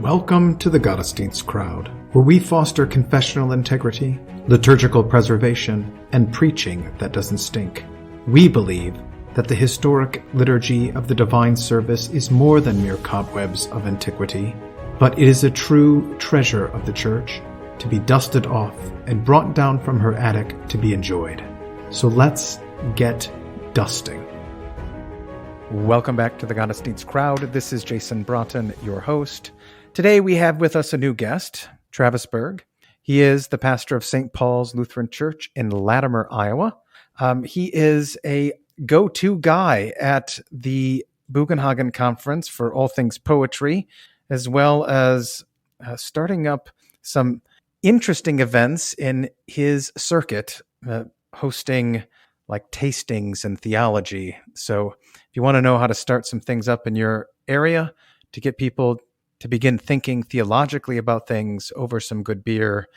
Welcome to the Gottesdienst crowd, where we foster confessional integrity, liturgical preservation, and preaching that doesn't stink. We believe that the historic liturgy of the divine service is more than mere cobwebs of antiquity, but it is a true treasure of the Church, to be dusted off and brought down from her attic to be enjoyed. So let's get dusting. Welcome back to the Gottesdienst crowd. This is Jason Braaten, your host. Today we have with us a new guest, Travis Berg. He is the pastor of St. Paul's Lutheran Church in Latimer, Iowa. He is a go-to guy at the Bugenhagen Conference for all things poetry, as well as starting up some interesting events in his circuit, hosting like tastings and theology. So if you want to know how to start some things up in your area to get people to begin thinking theologically about things over some good beer,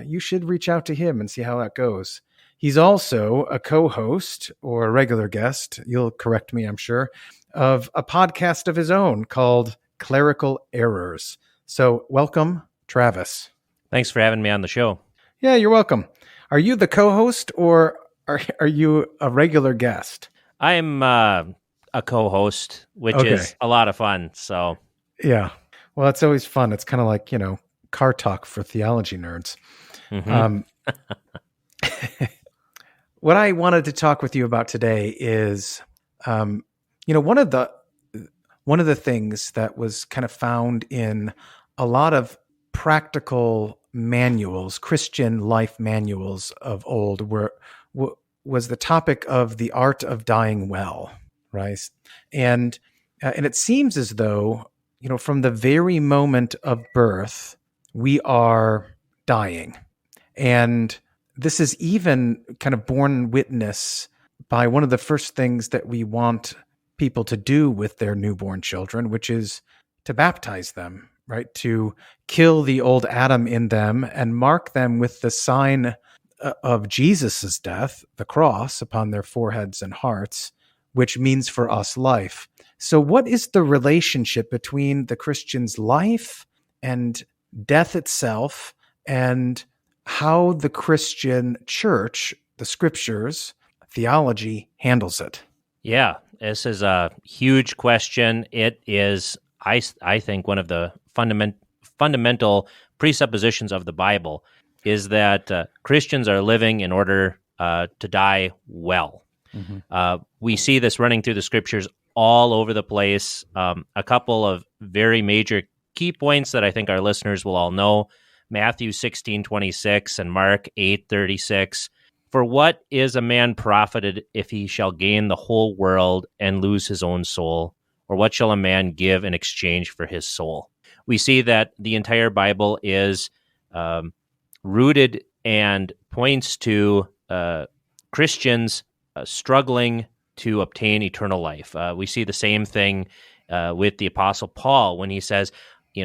you should reach out to him and see how that goes. He's also a co-host or a regular guest, you'll correct me, I'm sure, of a podcast of his own called Clerical Errors. So welcome, Travis. Thanks for having me on the show. Yeah, you're welcome. Are you the co-host or are you a regular guest? I'm a co-host, which is a lot of fun. So yeah. Well, it's always fun. It's kind of like, car talk for theology nerds. Mm-hmm. What I wanted to talk with you about today is, one of the things that was kind of found in a lot of practical manuals, Christian life manuals of old, was the topic of the art of dying well, right? And it seems as though, from the very moment of birth, we are dying. And this is even kind of borne witness by one of the first things that we want people to do with their newborn children, which is to baptize them, right? To kill the old Adam in them and mark them with the sign of Jesus's death, the cross, upon their foreheads and hearts, which means for us life. So what is the relationship between the Christian's life and death itself, and how the Christian church, the scriptures, theology handles it? Yeah, this is a huge question. It is, I think, one of the fundamental presuppositions of the Bible is that Christians are living in order to die well. Mm-hmm. We see this running through the scriptures all over the place. A couple of very major key points that I think our listeners will all know: Matthew 16:26 and Mark 8:36. For what is a man profited if he shall gain the whole world and lose his own soul? Or what shall a man give in exchange for his soul? We see that the entire Bible is rooted and points to Christians struggling to obtain eternal life. We see the same thing with the Apostle Paul when he says,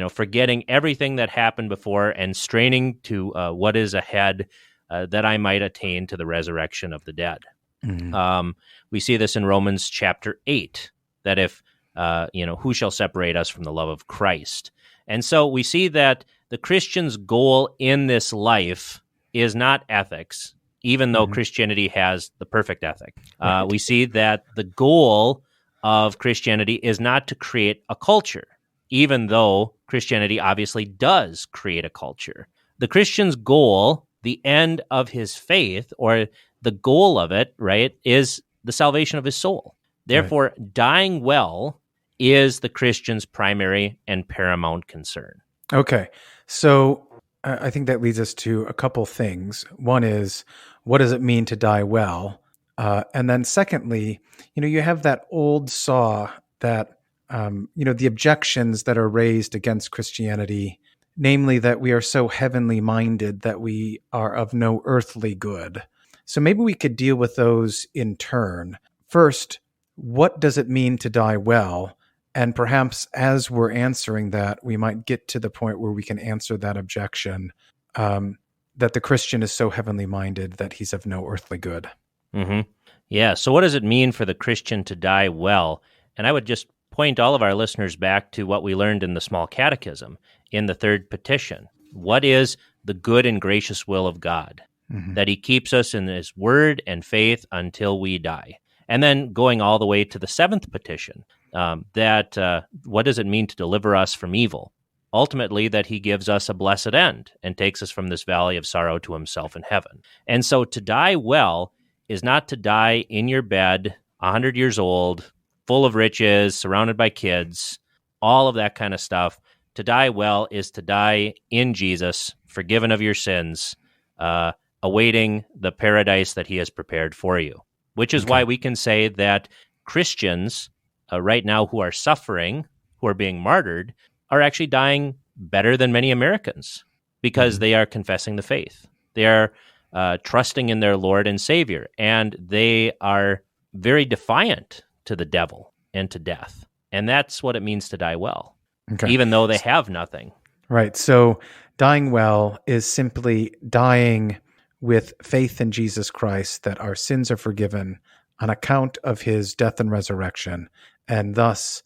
forgetting everything that happened before and straining to what is ahead, that I might attain to the resurrection of the dead. Mm-hmm. We see this in Romans chapter 8, that if, who shall separate us from the love of Christ? And so we see that the Christian's goal in this life is not ethics, even though Christianity has the perfect ethic. Right. We see that the goal of Christianity is not to create a culture, even though Christianity obviously does create a culture. The Christian's goal, the end of his faith, or the goal of it, right, is the salvation of his soul. Therefore, dying well is the Christian's primary and paramount concern. Okay, so I think that leads us to a couple things. One is, what does it mean to die well? And then secondly, you have that old saw that, the objections that are raised against Christianity, namely that we are so heavenly minded that we are of no earthly good. So maybe we could deal with those in turn. First, what does it mean to die well? And perhaps as we're answering that, we might get to the point where we can answer that objection, that the Christian is so heavenly minded that he's of no earthly good. Mm-hmm. Yeah, so what does it mean for the Christian to die well? And I would just point all of our listeners back to what we learned in the Small Catechism in the third petition. What is the good and gracious will of God? Mm-hmm. That he keeps us in his word and faith until we die. And then going all the way to the seventh petition, that what does it mean to deliver us from evil? Ultimately, that he gives us a blessed end and takes us from this valley of sorrow to himself in heaven. And so to die well is not to die in your bed, 100 years old, full of riches, surrounded by kids, all of that kind of stuff. To die well is to die in Jesus, forgiven of your sins, awaiting the paradise that he has prepared for you, which is why we can say that Christians right now who are suffering, who are being martyred, are actually dying better than many Americans because they are confessing the faith. They are trusting in their Lord and Savior, and they are very defiant to the devil and to death. And that's what it means to die well, even though they have nothing. Right. So dying well is simply dying with faith in Jesus Christ, that our sins are forgiven on account of his death and resurrection. And thus,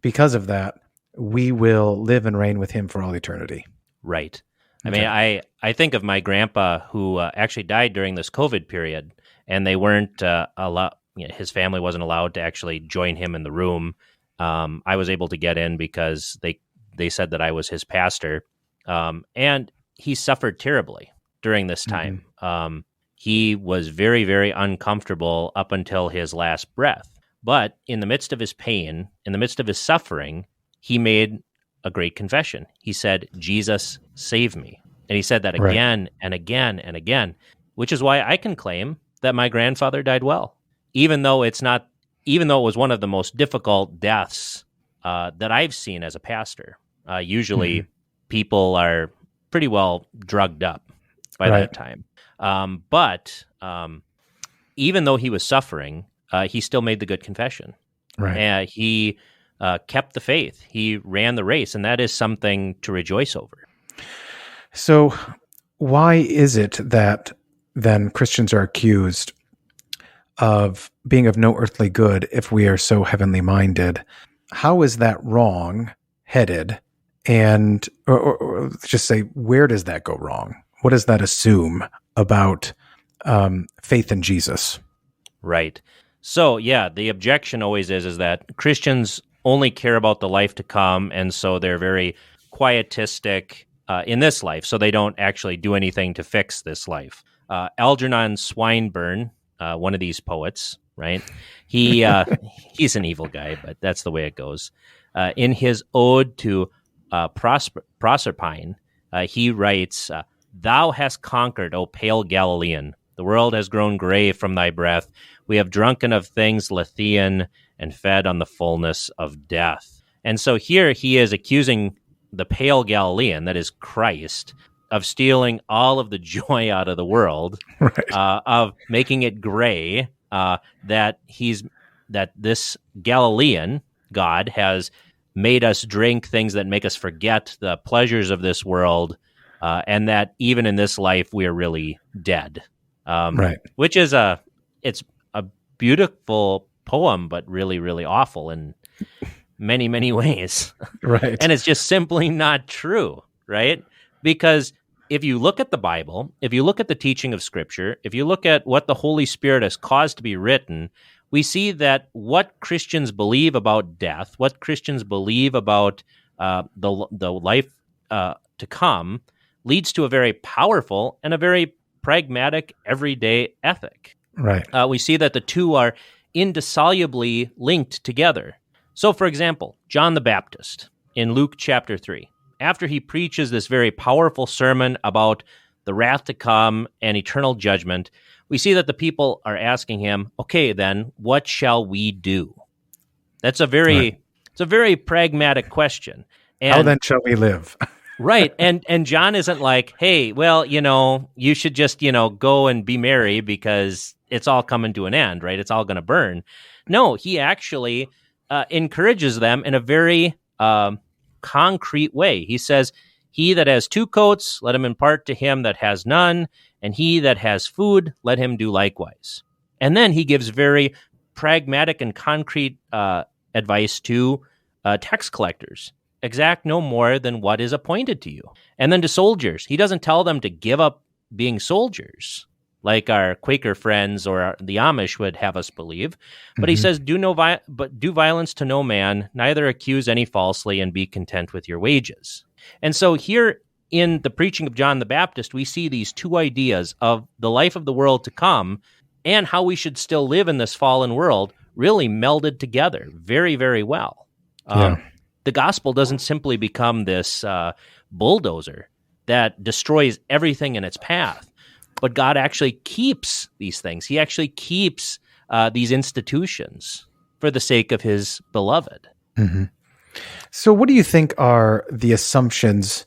because of that, we will live and reign with him for all eternity. Right. I mean, I think of my grandpa who actually died during this COVID period, and they weren't allowed, his family wasn't allowed to actually join him in the room. I was able to get in because they said that I was his pastor. And he suffered terribly during this time. He was very, very uncomfortable up until his last breath. But in the midst of his pain, in the midst of his suffering, he made a great confession. He said, "Jesus, save me." And he said that again and again and again, which is why I can claim that my grandfather died well, even though it was one of the most difficult deaths that I've seen as a pastor. Usually people are pretty well drugged up by that time. But even though he was suffering, he still made the good confession. Right. He kept the faith. He ran the race, and that is something to rejoice over. So why is it that then Christians are accused of being of no earthly good if we are so heavenly minded? How is that wrong-headed? And or just say, where does that go wrong? What does that assume about faith in Jesus? Right. So, the objection always is that Christians only care about the life to come, and so they're very quietistic in this life, so they don't actually do anything to fix this life. Algernon Swinburne, one of these poets, right? He's an evil guy, but that's the way it goes. In his ode to Proserpine, he writes, "Thou hast conquered, O pale Galilean. The world has grown gray from thy breath. We have drunken of things Lethean and fed on the fullness of death." And so here he is accusing the pale Galilean, that is Christ, of stealing all of the joy out of the world, of making it gray, that this Galilean God has made us drink things that make us forget the pleasures of this world, and that even in this life we are really dead. Which is it's a beautiful poem, but really, really awful in many, many ways. Right. And it's just simply not true, right? Because if you look at the Bible, if you look at the teaching of Scripture, if you look at what the Holy Spirit has caused to be written, we see that what Christians believe about death, what Christians believe about the life to come, leads to a very powerful and a very pragmatic, everyday ethic. Right. We see that the two are indissolubly linked together. So, for example, John the Baptist in Luke chapter 3, after he preaches this very powerful sermon about the wrath to come and eternal judgment, we see that the people are asking him, "Okay, then, what shall we do?" That's a very pragmatic question. And, how then shall we live? Right. And John isn't like, "Hey, well, you should just, go and be merry because it's all coming to an end, right? It's all going to burn." No, he actually encourages them in a very concrete way. He says, "He that has 2 coats, let him impart to him that has none, and he that has food, let him do likewise." And then he gives very pragmatic and concrete advice to tax collectors, exact no more than what is appointed to you. And then to soldiers, he doesn't tell them to give up being soldiers, like our Quaker friends or the Amish would have us believe. But he says, do violence to no man, neither accuse any falsely, and be content with your wages. And so here in the preaching of John the Baptist, we see these two ideas of the life of the world to come and how we should still live in this fallen world really melded together very, very well. The gospel doesn't simply become this bulldozer that destroys everything in its path, but God actually keeps these things. He actually keeps these institutions for the sake of his beloved. Mm-hmm. So what do you think are the assumptions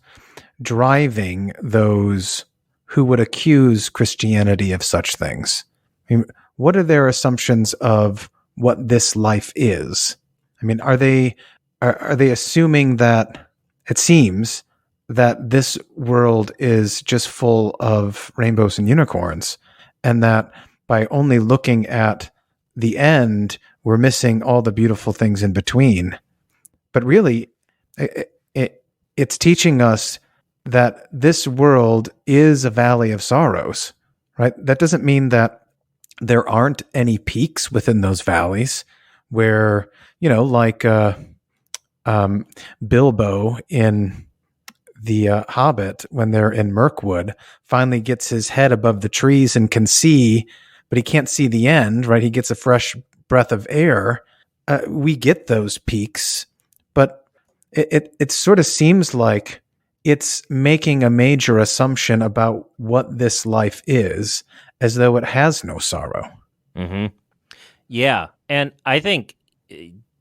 driving those who would accuse Christianity of such things? I mean, what are their assumptions of what this life is? I mean, are they assuming that it seems that this world is just full of rainbows and unicorns, and that by only looking at the end, we're missing all the beautiful things in between? But really, it's teaching us that this world is a valley of sorrows, right? That doesn't mean that there aren't any peaks within those valleys where, like Bilbo in the Hobbit, when they're in Mirkwood, finally gets his head above the trees and can see, but he can't see the end, right? He gets a fresh breath of air. We get those peaks, but it sort of seems like it's making a major assumption about what this life is, as though it has no sorrow. Mm-hmm. Yeah, and I think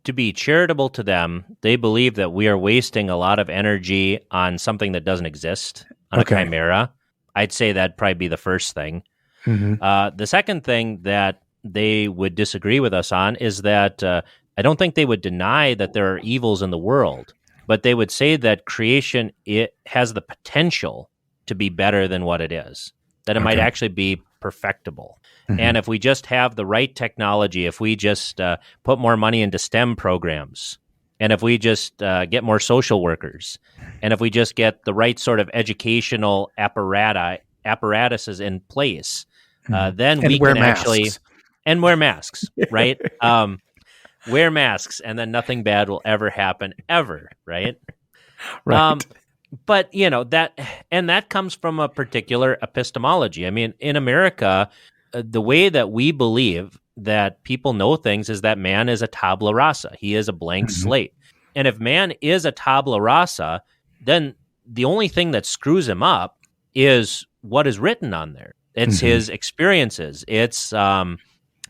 to be charitable to them, they believe that we are wasting a lot of energy on something that doesn't exist, on a chimera. I'd say that'd probably be the first thing. Mm-hmm. The second thing that they would disagree with us on is that I don't think they would deny that there are evils in the world, but they would say that creation, it has the potential to be better than what it is, that it might actually be perfectible. Mm-hmm. And if we just have the right technology, if we just put more money into STEM programs, and if we just get more social workers, and if we just get the right sort of educational apparatuses in place, then we can actually and wear masks, right? Wear masks, and then nothing bad will ever happen, ever, right? Right. But that comes from a particular epistemology. I mean, in America, the way that we believe that people know things is that man is a tabula rasa. He is a blank slate. And if man is a tabula rasa, then the only thing that screws him up is what is written on there. It's his experiences. It's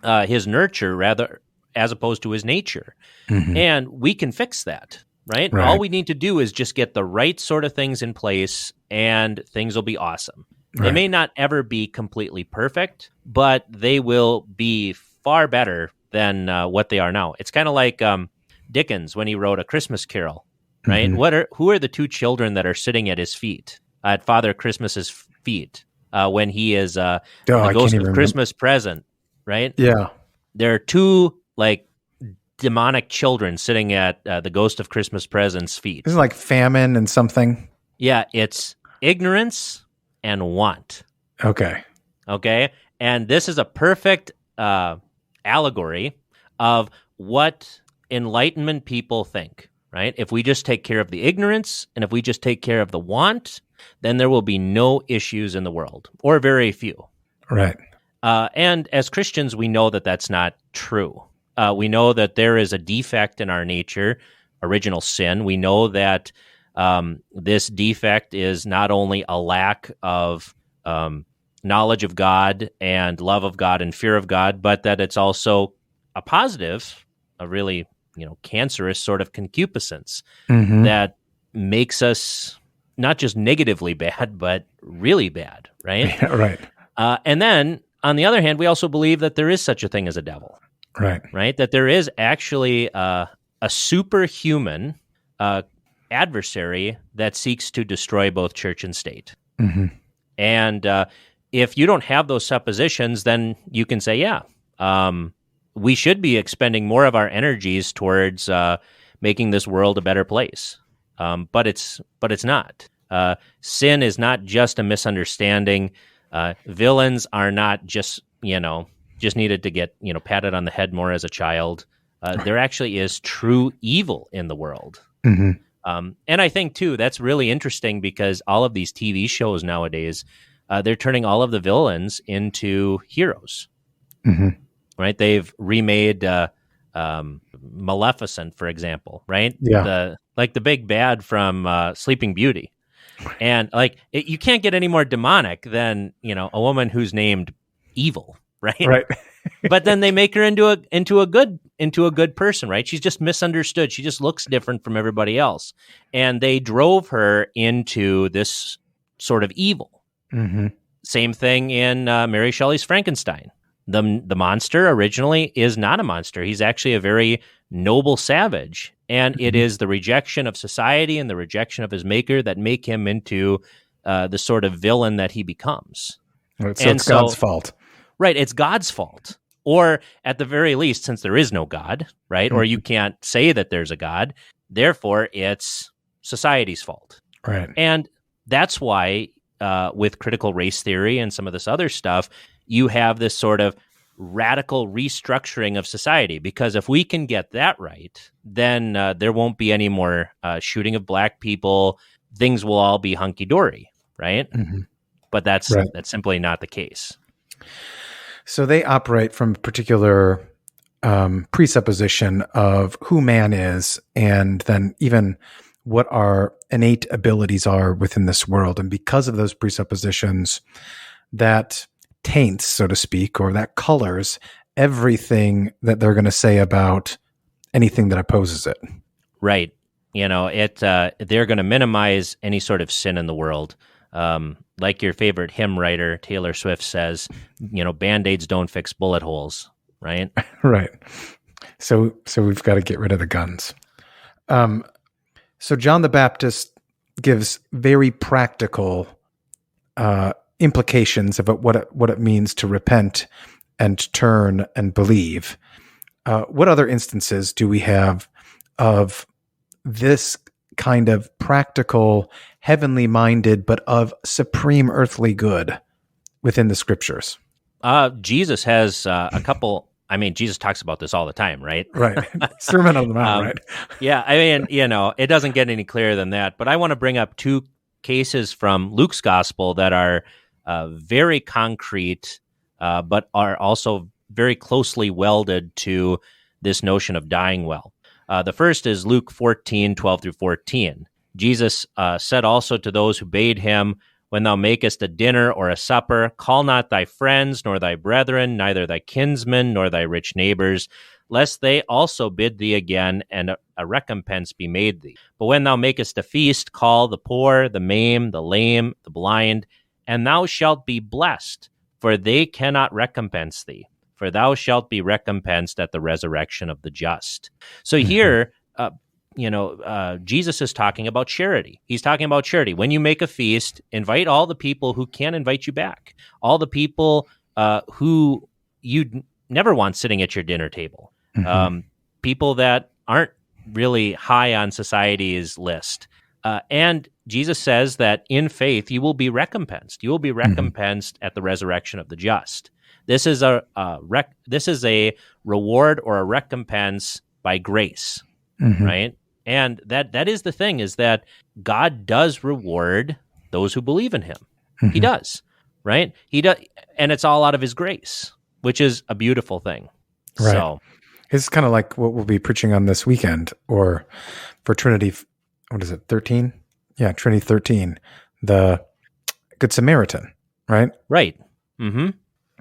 his nurture, rather, as opposed to his nature. And we can fix that, right? All we need to do is just get the right sort of things in place, and things will be awesome. They may not ever be completely perfect, but they will be far better than what they are now. It's kind of like Dickens when he wrote A Christmas Carol, right? Who are the two children that are sitting at his feet, at Father Christmas's feet, when he is the ghost of Christmas present, right? Yeah. There are two demonic children sitting at the ghost of Christmas present's feet. Isn't it like famine and something? Yeah, it's ignorance and want. Okay. And this is a perfect allegory of what Enlightenment people think, right? If we just take care of the ignorance, and if we just take care of the want, then there will be no issues in the world, or very few. Right. And as Christians, we know that that's not true. We know that there is a defect in our nature, original sin. We know that this defect is not only a lack of knowledge of God and love of God and fear of God, but that it's also a positive, a really cancerous sort of concupiscence that makes us not just negatively bad, but really bad, right? Yeah, right. And then, on the other hand, we also believe that there is such a thing as a devil. Right? That there is actually a superhuman adversary that seeks to destroy both church and state. And if you don't have those suppositions, then you can say, we should be expending more of our energies towards making this world a better place. But it's not. Sin is not just a misunderstanding. Villains are not just needed to get patted on the head more as a child. There actually is true evil in the world. Mm-hmm. And I think too that's really interesting because all of these TV shows nowadays, they're turning all of the villains into heroes. Mm-hmm. Right? They've remade Maleficent, for example. Right? Yeah. The big bad from Sleeping Beauty. And you can't get any more demonic than a woman who's named evil, right? Right. But then they make her into a good person, right? She's just misunderstood. She just looks different from everybody else, and they drove her into this sort of evil. Mm-hmm. Same thing in Mary Shelley's Frankenstein. The monster originally is not a monster. He's actually a very noble savage. And it is the rejection of society and the rejection of his maker that make him into the sort of villain that he becomes. Right, so it's God's fault. Right, it's God's fault. Or at the very least, since there is no God, right, or you can't say that there's a God, therefore it's society's fault. Right. And that's why with critical race theory and some of this other stuff, you have this sort of radical restructuring of society, because if we can get that right, then there won't be any more shooting of black people. Things will all be hunky-dory, right? Mm-hmm. But that's simply not the case. So they operate from a particular presupposition of who man is, and then even what our innate abilities are within this world. And because of those presuppositions, that taints, so to speak, or that colors everything that they're going to say about anything that opposes it. Right. They're going to minimize any sort of sin in the world. Like your favorite hymn writer, Taylor Swift, says, Band-Aids don't fix bullet holes, right? Right. So we've got to get rid of the guns. So John the Baptist gives very practical implications about what it means to repent and turn and believe. What other instances do we have of this kind of practical, heavenly minded, but of supreme earthly good within the scriptures? Jesus has a couple. I mean, Jesus talks about this all the time, right? Right. Sermon on the Mount, right? Yeah. I mean, it doesn't get any clearer than that. But I want to bring up two cases from Luke's gospel that are very concrete, but are also very closely welded to this notion of dying well. The first is Luke 14:12-14. Jesus said also to those who bade him, "When thou makest a dinner or a supper, call not thy friends, nor thy brethren, neither thy kinsmen, nor thy rich neighbors, lest they also bid thee again, and a recompense be made thee. But when thou makest a feast, call the poor, the maimed, the lame, the blind, and thou shalt be blessed, for they cannot recompense thee. For thou shalt be recompensed at the resurrection of the just." So here, Jesus is talking about charity. He's talking about charity. When you make a feast, invite all the people who can invite you back, all the people who you'd never want sitting at your dinner table, people that aren't really high on society's list. And Jesus says that in faith, you will be recompensed. You will be recompensed at the resurrection of the just. This is a reward or a recompense by grace, right? And that is the thing, is that God does reward those who believe in him. He does, right? He does, and it's all out of his grace, which is a beautiful thing. Right. So it's kind of like what we'll be preaching on this weekend, or for Trinity, what is it, 13? Yeah, Trinity 13, the Good Samaritan, right? Right.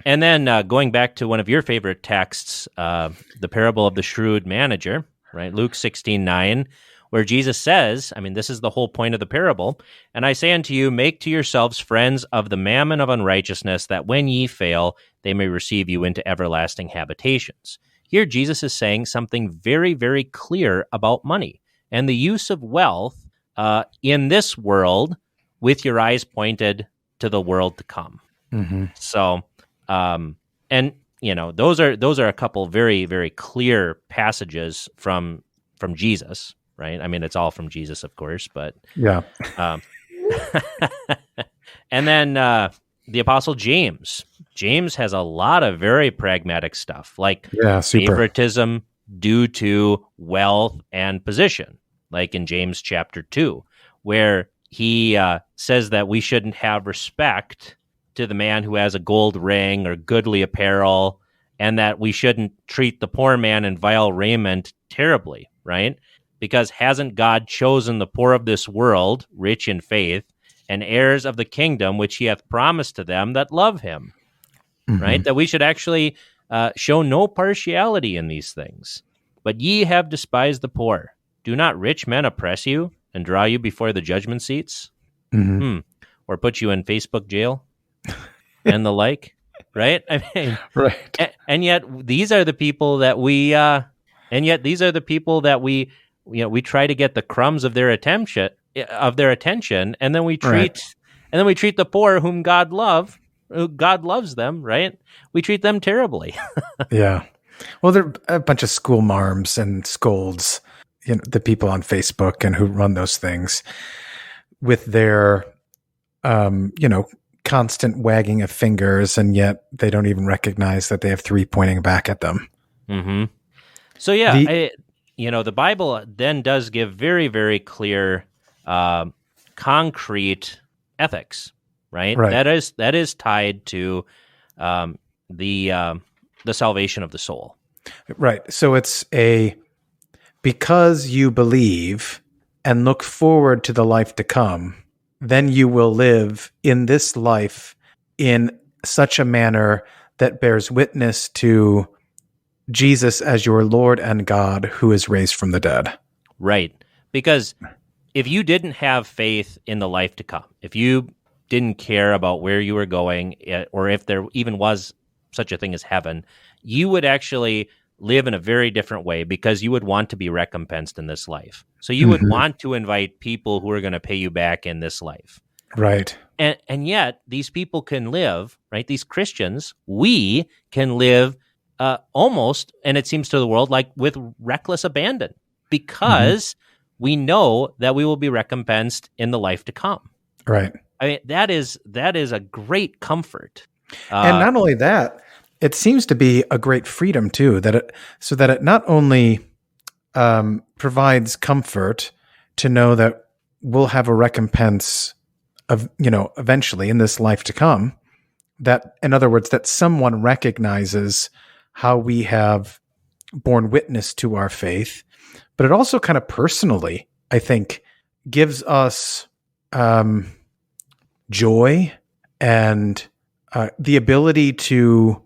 And then going back to one of your favorite texts, the parable of the shrewd manager, right? Luke 16:9, where Jesus says, I mean, this is the whole point of the parable, "And I say unto you, make to yourselves friends of the mammon of unrighteousness, that when ye fail, they may receive you into everlasting habitations." Here, Jesus is saying something very, very clear about money and the use of wealth in this world, with your eyes pointed to the world to come. So, those are a couple very, very clear passages from from Jesus, right? I mean, it's all from Jesus, of course, but Yeah. um, and then the Apostle James. James has a lot of very pragmatic stuff, like Yeah, super. favoritism due to wealth and position, like in James chapter 2, where he says that we shouldn't have respect to the man who has a gold ring or goodly apparel, and that we shouldn't treat the poor man in vile raiment terribly, right? Because hasn't God chosen the poor of this world, rich in faith, and heirs of the kingdom which he hath promised to them that love him, right? That we should actually show no partiality in these things. But ye have despised the poor. Do not rich men oppress you and draw you before the judgment seats? Or put you in Facebook jail and the like, right? I mean, Right. And yet these are the people that we we try to get the crumbs of their attention, and then we treat the poor whom God loves them, right? We treat them terribly. Yeah. Well, they're a bunch of school marms and scolds, the people on Facebook and who run those things with their, constant wagging of fingers, and yet they don't even recognize that they have three pointing back at them. Mm-hmm. So yeah, the Bible then does give very, very clear, concrete ethics, right? That is tied to the salvation of the soul. Right. So it's because you believe and look forward to the life to come, then you will live in this life in such a manner that bears witness to Jesus as your Lord and God who is raised from the dead. Right. Because if you didn't have faith in the life to come, if you didn't care about where you were going, or if there even was such a thing as heaven, you would actually live in a very different way, because you would want to be recompensed in this life. So you would want to invite people who are going to pay you back in this life. Right. And yet these people can live, right? These Christians, we can live almost, and it seems to the world, like with reckless abandon, because we know that we will be recompensed in the life to come. Right. I mean, that is a great comfort. And not only that, it seems to be a great freedom too, that it not only provides comfort to know that we'll have a recompense of, eventually in this life to come, that, in other words, that someone recognizes how we have borne witness to our faith, but it also kind of personally, I think, gives us joy and the ability to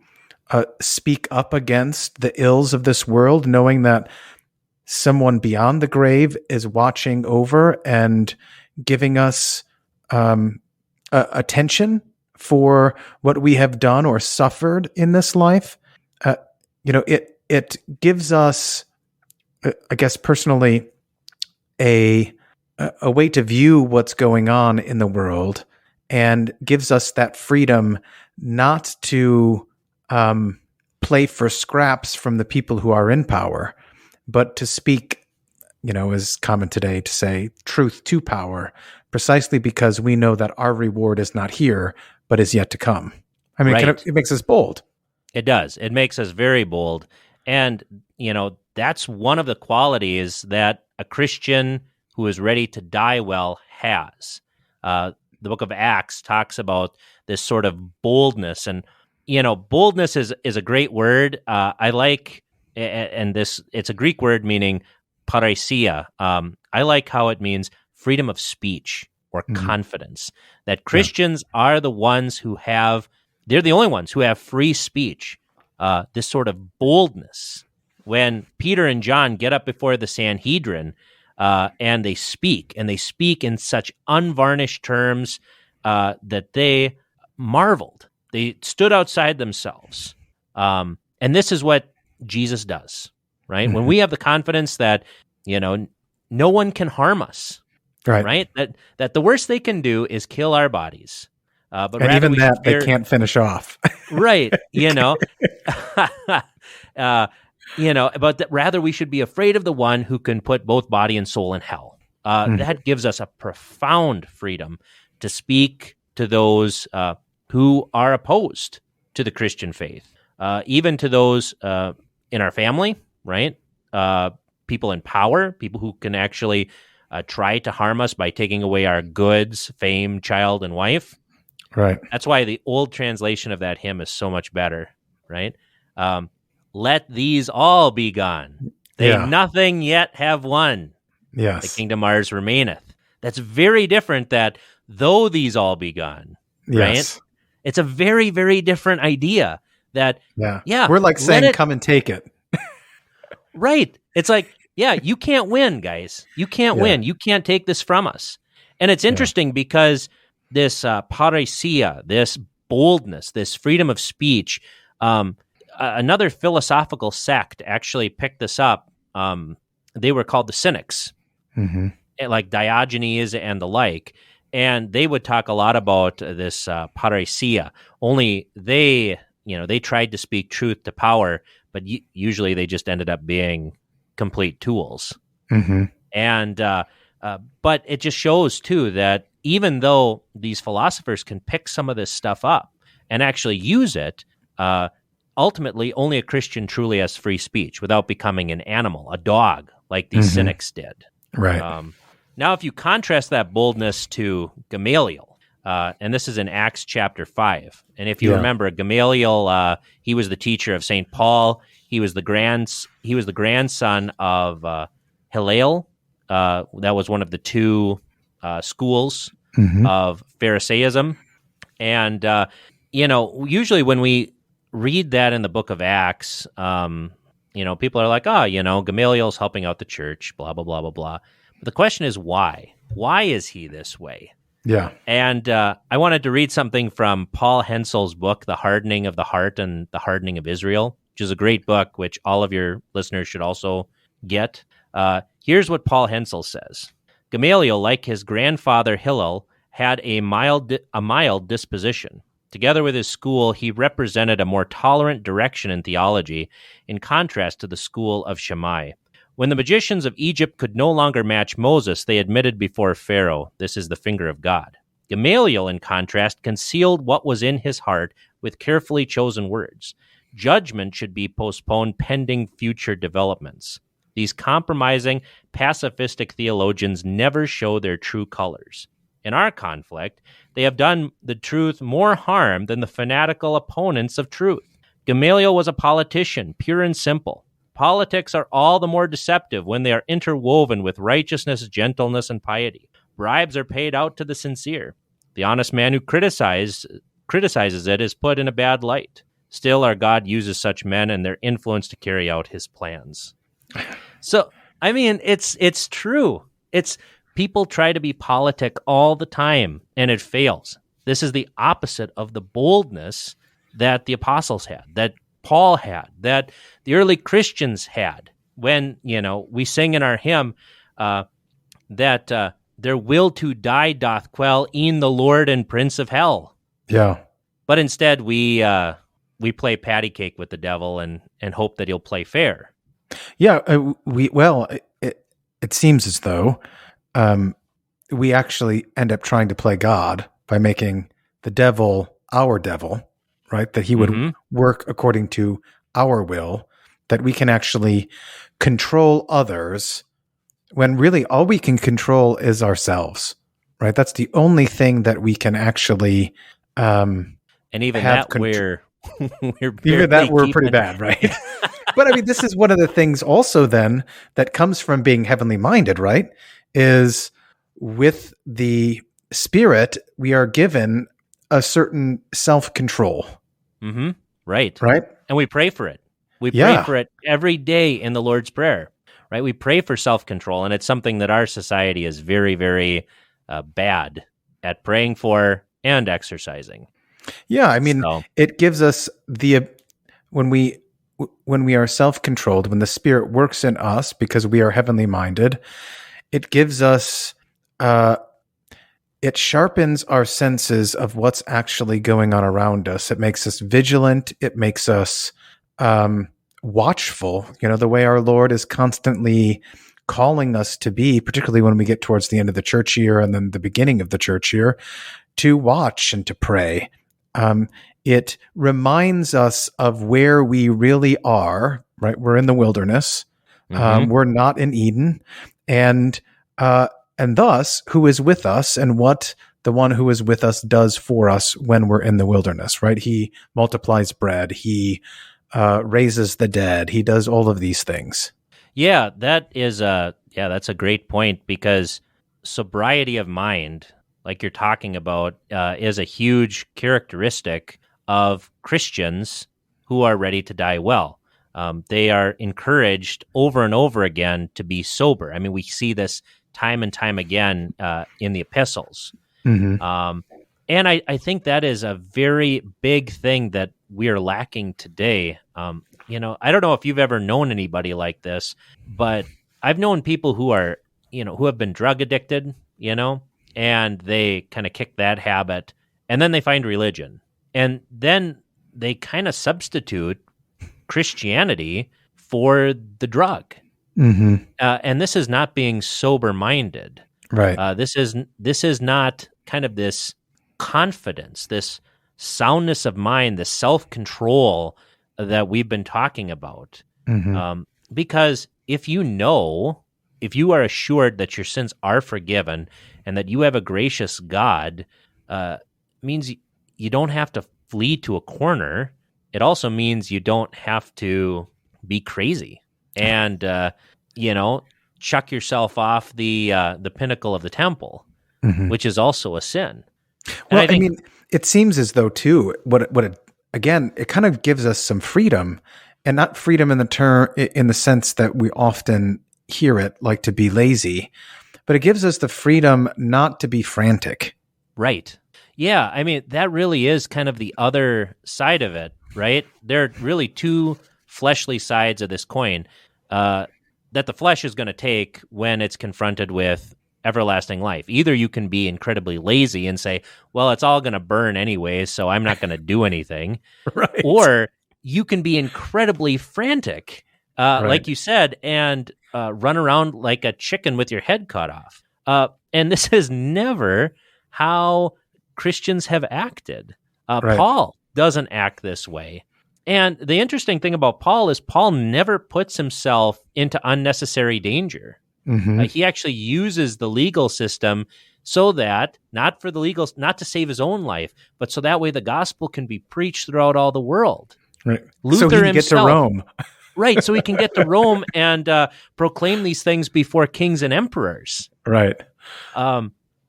speak up against the ills of this world, knowing that someone beyond the grave is watching over and giving us attention for what we have done or suffered in this life. It gives us, I guess personally, a way to view what's going on in the world, and gives us that freedom not to play for scraps from the people who are in power, but to speak, is common today to say, truth to power, precisely because we know that our reward is not here, but is yet to come. I mean, Right. it makes us bold. It does. It makes us very bold. And, that's one of the qualities that a Christian who is ready to die well has. The book of Acts talks about this sort of boldness, and boldness is a great word. I like, and it's a Greek word meaning parousia. I like how it means freedom of speech or confidence. That Christians are the ones they're the only ones who have free speech. This sort of boldness. When Peter and John get up before the Sanhedrin, and they speak in such unvarnished terms that they marveled. They stood outside themselves. And this is what Jesus does, right? When we have the confidence that, no one can harm us, right? That the worst they can do is kill our bodies. But and even that they can't finish off. Right. but that rather we should be afraid of the one who can put both body and soul in hell. That gives us a profound freedom to speak to those who are opposed to the Christian faith, even to those in our family, right? People in power, people who can actually try to harm us by taking away our goods, fame, child, and wife. Right. That's why the old translation of that hymn is so much better, right? Let these all be gone. They nothing yet have won. Yes. The kingdom ours remaineth. That's very different that though these all be gone, right? Yes. It's a very, very different idea that, we're like saying, come and take it. Right. It's like, you can't win, guys. You can't win. You can't take this from us. And it's interesting because this parousia, this boldness, this freedom of speech, another philosophical sect actually picked this up. They were called the Cynics, like Diogenes and the like. And they would talk a lot about this parousia. Only they tried to speak truth to power, but usually they just ended up being complete tools. And but it just shows too that even though these philosophers can pick some of this stuff up and actually use it, ultimately only a Christian truly has free speech without becoming an animal, a dog, like these cynics did. Right. Now, if you contrast that boldness to Gamaliel, and this is in Acts chapter 5, and if you remember, Gamaliel, he was the teacher of St. Paul. He was the grandson of Hillel. That was one of the two schools of Pharisaism. And, usually when we read that in the book of Acts, people are like, Gamaliel's helping out the church, blah, blah, blah, blah, blah. But the question is why? Why is he this way? Yeah. And I wanted to read something from Paul Hensel's book, The Hardening of the Heart and the Hardening of Israel, which is a great book, which all of your listeners should also get. Here's what Paul Hensel says. Gamaliel, like his grandfather Hillel, had a mild disposition. Together with his school, he represented a more tolerant direction in theology, in contrast to the school of Shammai. When the magicians of Egypt could no longer match Moses, they admitted before Pharaoh, "This is the finger of God." Gamaliel, in contrast, concealed what was in his heart with carefully chosen words. Judgment should be postponed pending future developments. These compromising, pacifistic theologians never show their true colors. In our conflict, they have done the truth more harm than the fanatical opponents of truth. Gamaliel was a politician, pure and simple. Politics are all the more deceptive when they are interwoven with righteousness, gentleness, and piety. Bribes are paid out to the sincere. The honest man who criticizes it is put in a bad light. Still, our God uses such men and their influence to carry out his plans. So, I mean, it's true. It's people try to be politic all the time, and it fails. This is the opposite of the boldness that the apostles had, that Paul had, that the early Christians had. When, we sing in our hymn that their will to die doth quell e'en the Lord and Prince of Hell. Yeah. But instead, we play patty cake with the devil and hope that he'll play fair. Yeah, it seems as though we actually end up trying to play God by making the devil our devil, right? That he would work according to our will, that we can actually control others when really all we can control is ourselves, right? That's the only thing that we can actually and even that we're pretty bad, right? But I mean, this is one of the things also then that comes from being heavenly minded, right? Is with the Spirit, we are given a certain self-control. Right. Right. And we pray for it. We pray for it every day in the Lord's Prayer, right? We pray for self-control, and it's something that our society is very, very bad at praying for and exercising. Yeah, I mean, it gives us when we are self-controlled, when the Spirit works in us because we are heavenly minded, it gives us, it sharpens our senses of what's actually going on around us. It makes us vigilant. It makes us watchful, the way our Lord is constantly calling us to be, particularly when we get towards the end of the church year and then the beginning of the church year, to watch and to pray. It reminds us of where we really are, right? We're in the wilderness. We're not in Eden. And thus, who is with us and what the one who is with us does for us when we're in the wilderness, right? He multiplies bread. He raises the dead. He does all of these things. Yeah, that's a great point, because sobriety of mind, like you're talking about, is a huge characteristic of Christians who are ready to die well. They are encouraged over and over again to be sober. I mean, we see this time and time again in the epistles. Mm-hmm. And I think that is a very big thing that we are lacking today. I don't know if you've ever known anybody like this, but I've known people who are, who have been drug addicted, and they kind of kick that habit, and then they find religion. And then they kind of substitute Christianity for the drug. Mm-hmm. And this is not being sober-minded. Right. This is not kind of this confidence, this soundness of mind, this self-control that we've been talking about. Mm-hmm. Because if you are assured that your sins are forgiven and that you have a gracious God, means you don't have to flee to a corner. It also means you don't have to be crazy and, chuck yourself off the pinnacle of the temple, mm-hmm. which is also a sin. Well, I mean, it seems as though too, it kind of gives us some freedom, and not freedom in the sense that we often hear it, like to be lazy, but it gives us the freedom not to be frantic. Right. Yeah. I mean, that really is kind of the other side of it, right? There are really two fleshly sides of this coin that the flesh is going to take when it's confronted with everlasting life. Either you can be incredibly lazy and say, well, it's all going to burn anyway, so I'm not going to do anything. Right. Or you can be incredibly frantic, right. like you said, and run around like a chicken with your head cut off. And this is never how Christians have acted. Right. Paul doesn't act this way. And the interesting thing about Paul is Paul never puts himself into unnecessary danger. Mm-hmm. He actually uses the legal system so that, not to save his own life, but so that way the gospel can be preached throughout all the world. Right. Luther so he can get to Rome. Right, so he can get to Rome and proclaim these things before kings and emperors. Right.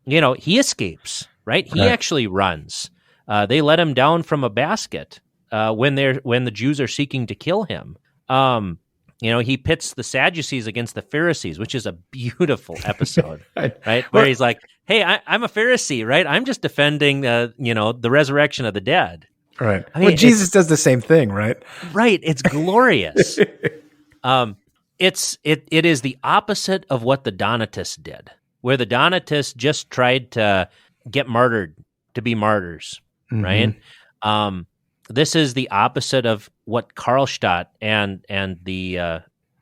He escapes, right? He actually runs. They let him down from a basket when the Jews are seeking to kill him. He pits the Sadducees against the Pharisees, which is a beautiful episode, right? Where he's like, hey, I'm a Pharisee, right? I'm just defending, the resurrection of the dead. Right. I mean, Jesus does the same thing, right? Right. It's glorious. It is the opposite of what the Donatists did, where the Donatists just tried to get martyred to be martyrs, mm-hmm. right? This is the opposite of what Karlstadt and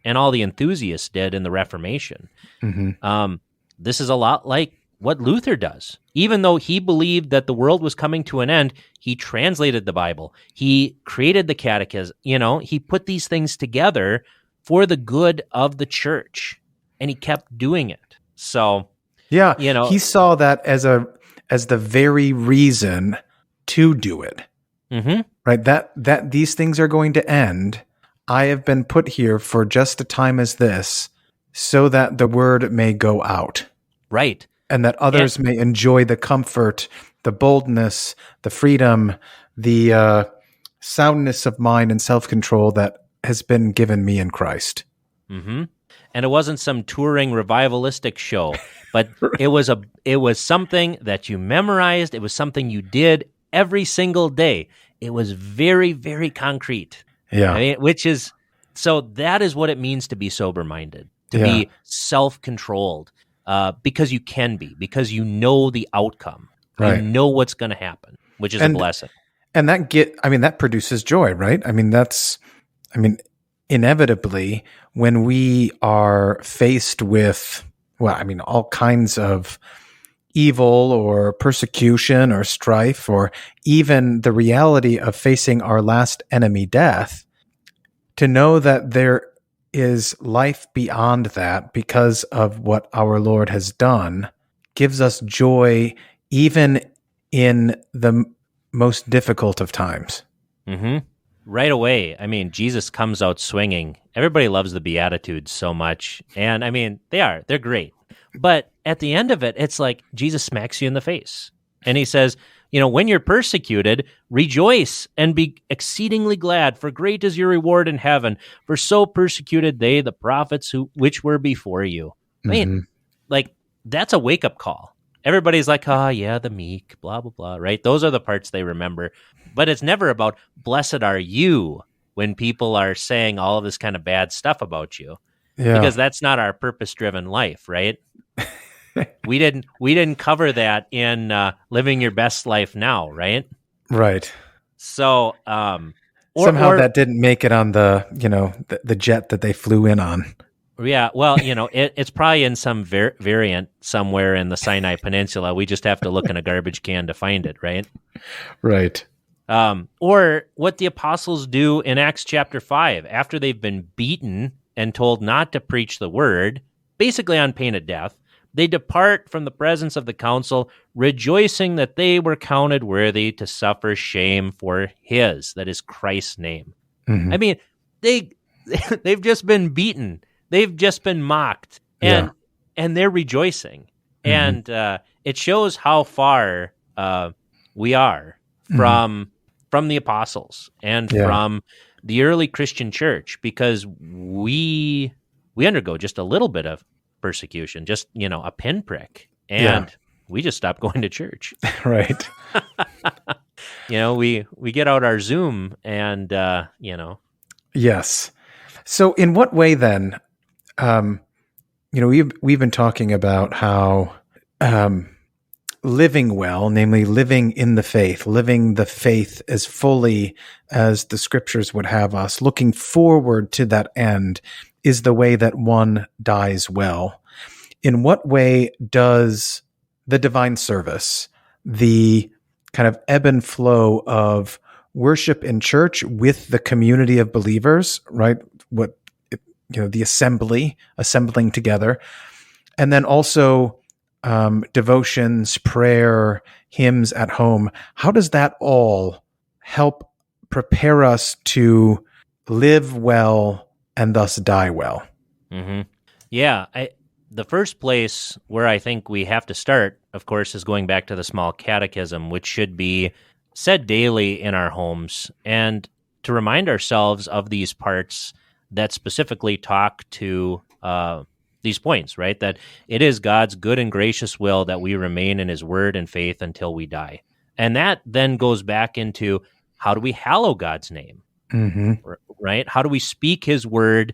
all the enthusiasts did in the Reformation. Mm-hmm. This is a lot like what Luther does. Even though he believed that the world was coming to an end, he translated the Bible. He created the Catechism. He put these things together for the good of the church, and he kept doing it. So, yeah, he saw that as the very reason to do it. Mm-hmm. Right, that these things are going to end. I have been put here for just a time as this, so that the word may go out. Right. And that others may enjoy the comfort, the boldness, the freedom, the soundness of mind and self-control that has been given me in Christ. Mm-hmm. And it wasn't some touring revivalistic show, but it was something that you memorized. It was something you did every single day. It was very, very concrete. Yeah. So that is what it means to be sober-minded, to be self-controlled, because you can be, because you know the outcome. Right. You know what's going to happen, which is a blessing. And that produces joy, right? I mean, inevitably, when we are faced with, all kinds of evil or persecution or strife, or even the reality of facing our last enemy, death, to know that there is life beyond that because of what our Lord has done gives us joy even in the most difficult of times. Mm-hmm. Right away. I mean, Jesus comes out swinging. Everybody loves the Beatitudes so much. And I mean, they're great. But at the end of it, it's like Jesus smacks you in the face. And he says, when you're persecuted, rejoice and be exceedingly glad, for great is your reward in heaven. For so persecuted they, the prophets which were before you. I mean, that's a wake-up call. Everybody's like, the meek, blah, blah, blah, right? Those are the parts they remember. But it's never about, blessed are you, when people are saying all of this kind of bad stuff about you. Yeah. Because that's not our purpose-driven life, right? We didn't cover that in Living Your Best Life Now, right? Right. So somehow that didn't make it on the jet that they flew in on. Yeah, well, it's probably in some variant somewhere in the Sinai Peninsula. We just have to look in a garbage can to find it, right? Right. Or what the apostles do in Acts chapter 5, after they've been beaten and told not to preach the word, basically on pain of death, they depart from the presence of the council, rejoicing that they were counted worthy to suffer shame for his, that is Christ's name. Mm-hmm. I mean, they've just been beaten. They've just been mocked, and they're rejoicing. Mm-hmm. And it shows how far we are from the apostles and from the early Christian church, because we undergo just a little bit of persecution, just a pinprick, and we just stopped going to church. Right. We get out our Zoom and Yes. So in what way then? We've been talking about how living well, namely living in the faith, living the faith as fully as the scriptures would have us, looking forward to that end, is the way that one dies well. In what way does the divine service, the kind of ebb and flow of worship in church with the community of believers, right? The assembling together, and then also devotions, prayer, hymns at home. How does that all help prepare us to live well and thus die well? Mm-hmm. Yeah, the first place where I think we have to start, of course, is going back to the small catechism, which should be said daily in our homes, and to remind ourselves of these parts that specifically talk to these points, right? That it is God's good and gracious will that we remain in his word and faith until we die. And that then goes back into, how do we hallow God's name, mm-hmm. right? How do we speak his word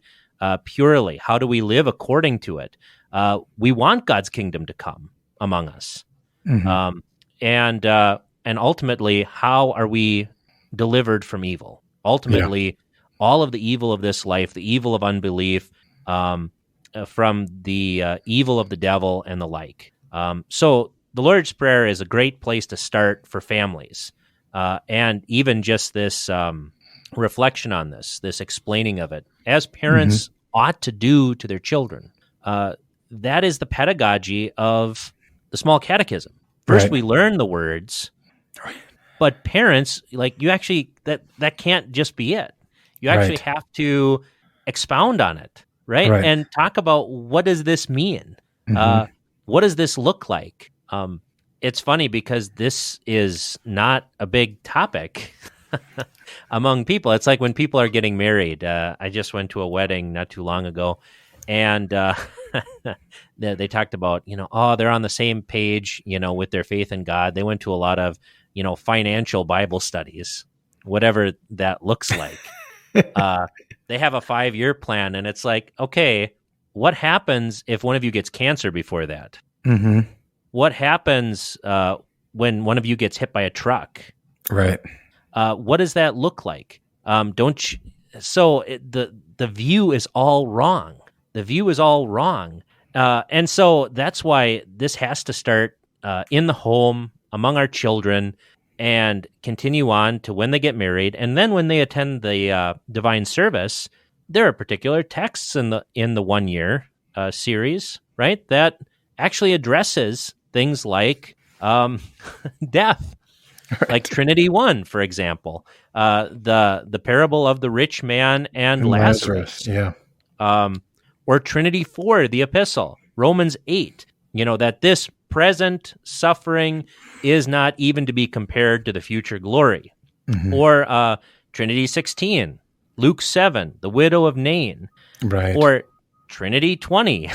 purely? How do we live according to it? We want God's kingdom to come among us. Mm-hmm. And ultimately, how are we delivered from evil? Ultimately, all of the evil of this life, the evil of unbelief, from the evil of the devil and the like. So the Lord's Prayer is a great place to start for families. And even just this reflection on this explaining of it, as parents mm-hmm. ought to do to their children. That is the pedagogy of the small catechism. First, we learn the words, but parents, you actually, that can't just be it. You actually have to expound on it, right? And talk about, what does this mean? Mm-hmm. What does this look like? It's funny because this is not a big topic among people. It's like when people are getting married. I just went to a wedding not too long ago, and they talked about, they're on the same page, with their faith in God. They went to a lot of, financial Bible studies, whatever that looks like. They have a 5-year plan, and it's like, okay, what happens if one of you gets cancer before that? Mm-hmm. What happens when one of you gets hit by a truck? Right. What does that look like? So the the view is all wrong. The view is all wrong. And so that's why this has to start in the home, among our children, and continue on to when they get married. And then when they attend the divine service, there are particular texts in the 1 year series, right, that actually addresses things like death, right. Like Trinity 1, for example, the parable of the rich man and Lazarus. Yeah. Or Trinity 4, the epistle, Romans 8, that this present suffering is not even to be compared to the future glory. Mm-hmm. Or Trinity 16, Luke 7, the widow of Nain. Right. Or Trinity 20,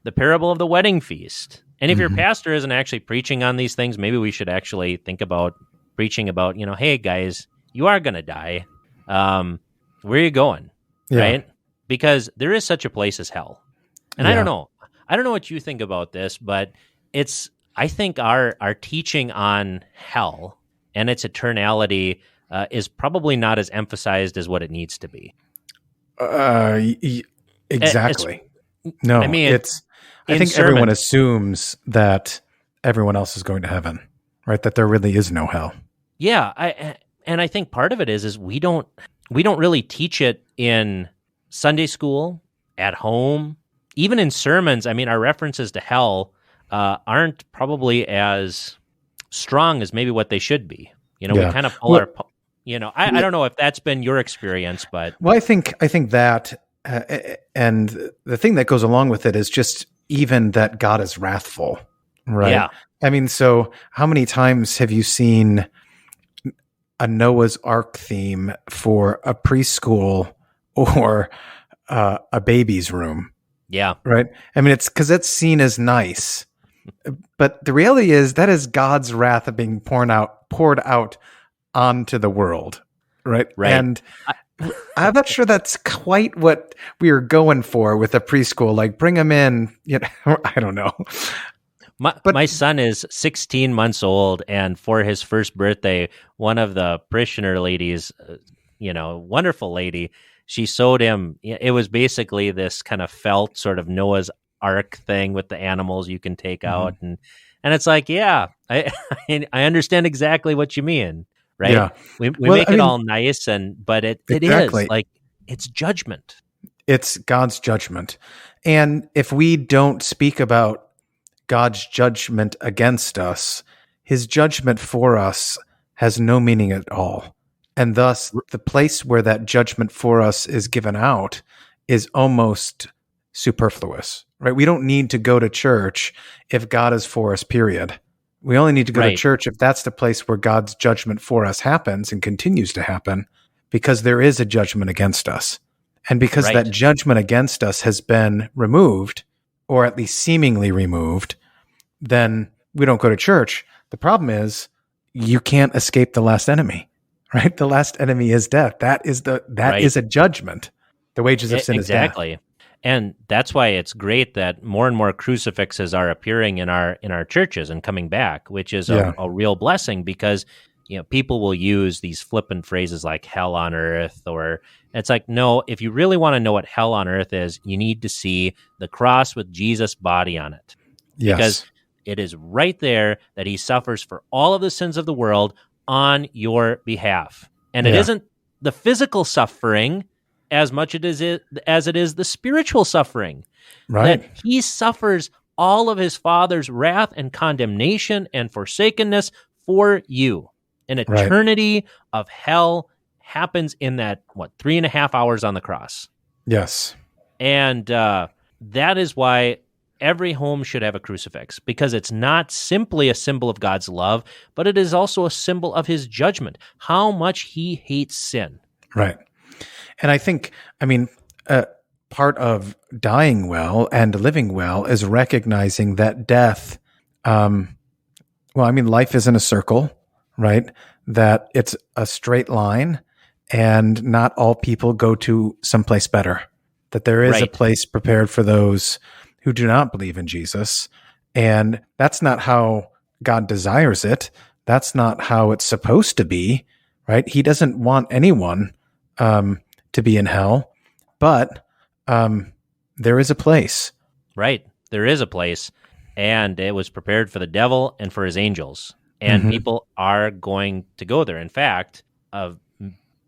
the parable of the wedding feast. And if your pastor isn't actually preaching on these things, maybe we should actually think about preaching about, hey, guys, you are going to die. Where are you going? Yeah. Right? Because there is such a place as hell. And I don't know. I don't know what you think about this, but I think our teaching on hell and its eternality is probably not as emphasized as what it needs to be. Exactly. No, I think everyone assumes that everyone else is going to heaven, right? That there really is no hell. Yeah, I think part of it is we don't really teach it in Sunday school, at home, even in sermons. I mean, our references to hell aren't probably as strong as maybe what they should be. We kind of pull I don't know if that's been your experience, but I think that and the thing that goes along with it is just even that God is wrathful, right? Yeah. I mean, so how many times have you seen a Noah's Ark theme for a preschool or a baby's room? Yeah. Right. I mean, it's because it's seen as nice, but the reality is that is God's wrath being poured out onto the world. Right. Right. And I'm not sure that's quite what we were going for with a preschool. Like, bring them in. I don't know. My son is 16 months old, and for his first birthday, one of the parishioner ladies, wonderful lady, she sewed him. It was basically this kind of felt sort of Noah's Ark thing with the animals you can take out, and it's like, yeah, I understand exactly what you mean. Right. Yeah. We make it all nice, but it exactly. is like it's judgment. It's God's judgment. And if we don't speak about God's judgment against us, his judgment for us has no meaning at all. And thus, the place where that judgment for us is given out is almost superfluous, right? We don't need to go to church if God is for us, period. We only need to go to church if that's the place where God's judgment for us happens and continues to happen, because there is a judgment against us. And because that judgment against us has been removed, or at least seemingly removed, then we don't go to church. The problem is you can't escape the last enemy, right? The last enemy is death. That is a judgment. The wages of sin is death. Exactly. And that's why it's great that more and more crucifixes are appearing in our churches and coming back, which is a real blessing, because people will use these flippant phrases like hell on earth, or it's like, no, if you really want to know what hell on earth is, you need to see the cross with Jesus' body on it. Yes. Because it is right there that he suffers for all of the sins of the world on your behalf. And it isn't the physical suffering as much as it is the spiritual suffering. Right. That he suffers all of his Father's wrath and condemnation and forsakenness for you. An eternity of hell happens in that, 3.5 hours on the cross. Yes. And that is why every home should have a crucifix, because it's not simply a symbol of God's love, but it is also a symbol of his judgment, how much he hates sin. Right. And I think, part of dying well and living well is recognizing that death, life isn't a circle, right? That it's a straight line, and not all people go to someplace better. That there is a place prepared for those who do not believe in Jesus. And that's not how God desires it. That's not how it's supposed to be, right? He doesn't want anyone to be in hell. but there is a place. Right. There is a place, and it was prepared for the devil and for his angels, and people are going to go there. In fact, a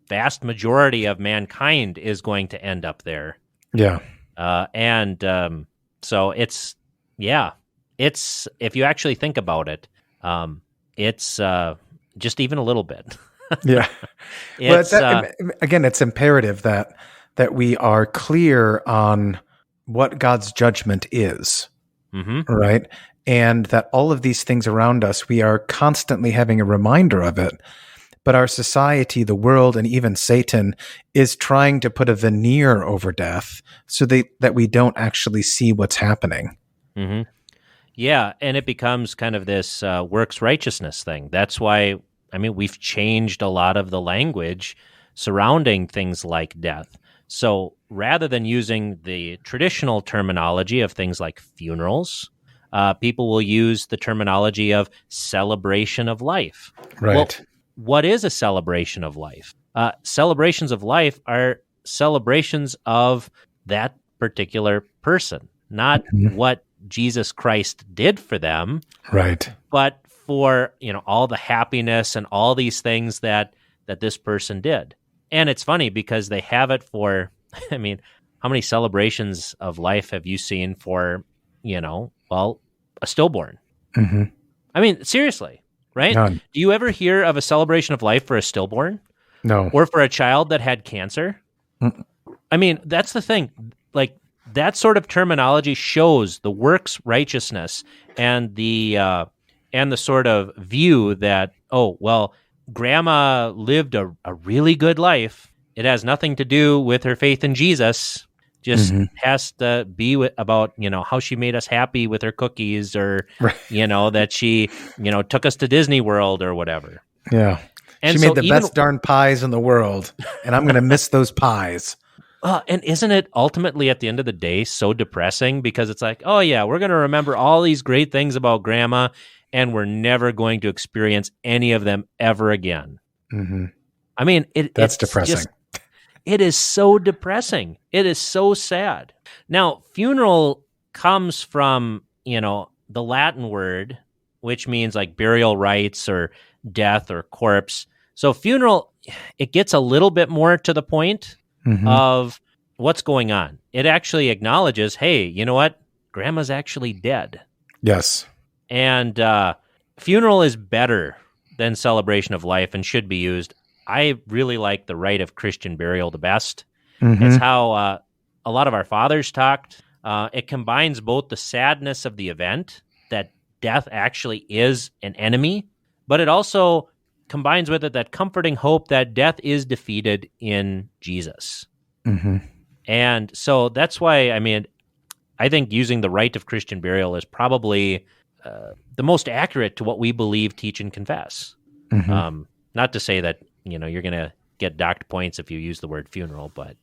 vast majority of mankind is going to end up there. Yeah. So it's if you actually think about it, it's just even a little bit. Yeah. Again, it's imperative that we are clear on what God's judgment is, right? And that all of these things around us, we are constantly having a reminder of it. But our society, the world, and even Satan is trying to put a veneer over death so that we don't actually see what's happening. Mm-hmm. Yeah, and it becomes kind of this works righteousness thing. That's why, we've changed a lot of the language surrounding things like death. So rather than using the traditional terminology of things like funerals, people will use the terminology of celebration of life. Right. Well, what is a celebration of life? Celebrations of life are celebrations of that particular person, not what Jesus Christ did for them, right? But for all the happiness and all these things that this person did. And it's funny because they have it for, how many celebrations of life have you seen for, a stillborn? Seriously. Right? None. Do you ever hear of a celebration of life for a stillborn? No. Or for a child that had cancer? That's the thing. Like, that sort of terminology shows the works righteousness and the sort of view that, grandma lived a really good life. It has nothing to do with her faith in Jesus. Just has to be about, how she made us happy with her cookies or, that she, took us to Disney World or whatever. Yeah. And she made the best darn pies in the world, and I'm going to miss those pies. And isn't it ultimately at the end of the day so depressing? Because it's like, oh yeah, we're going to remember all these great things about grandma, and we're never going to experience any of them ever again. That's depressing. It is so depressing. It is so sad. Now, funeral comes from, the Latin word, which means like burial rites or death or corpse. So funeral, it gets a little bit more to the point of what's going on. It actually acknowledges, hey, you know what? Grandma's actually dead. Yes. And funeral is better than celebration of life and should be used. I really like the rite of Christian burial the best. It's how a lot of our fathers talked. It combines both the sadness of the event, that death actually is an enemy, but it also combines with it that comforting hope that death is defeated in Jesus. And so that's why, I think using the rite of Christian burial is probably the most accurate to what we believe, teach, and confess. Not to say that, you're going to get docked points if you use the word funeral, but,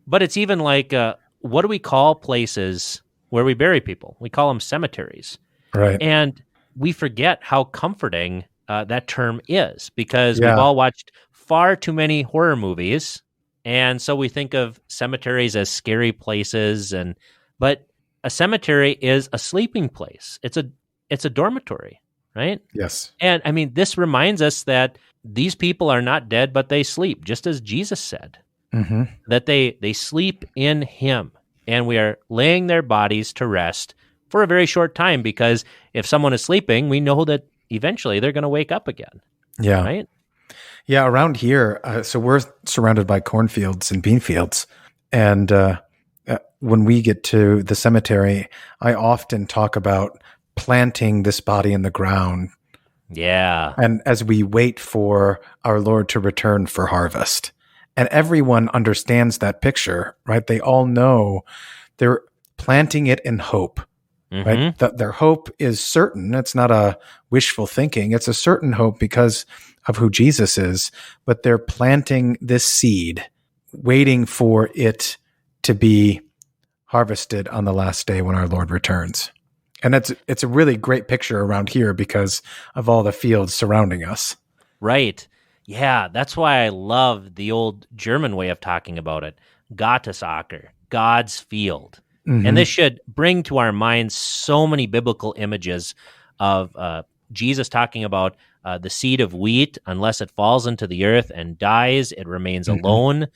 but it's even like, what do we call places where we bury people? We call them cemeteries. Right. And we forget how comforting that term is, because we've all watched far too many horror movies. And so we think of cemeteries as scary places, but a cemetery is a sleeping place. It's a dormitory, right? Yes. And this reminds us that these people are not dead, but they sleep, just as Jesus said, that they sleep in him, and we are laying their bodies to rest for a very short time, because if someone is sleeping, we know that eventually they're going to wake up again. Yeah. Right? Yeah, around here, so we're surrounded by cornfields and bean fields, and when we get to the cemetery, I often talk about planting this body in the ground. Yeah. And as we wait for our Lord to return for harvest. And everyone understands that picture, right? They all know they're planting it in hope, right? That their hope is certain. It's not a wishful thinking. It's a certain hope because of who Jesus is, but they're planting this seed, waiting for it to be harvested on the last day when our Lord returns. And it's a really great picture around here because of all the fields surrounding us. Right. Yeah, that's why I love the old German way of talking about it. Gottesacker, God's field. And this Hmm. should bring to our minds so many biblical images of Jesus talking about the seed of wheat. Unless it falls into the earth and dies, it remains Hmm. alone.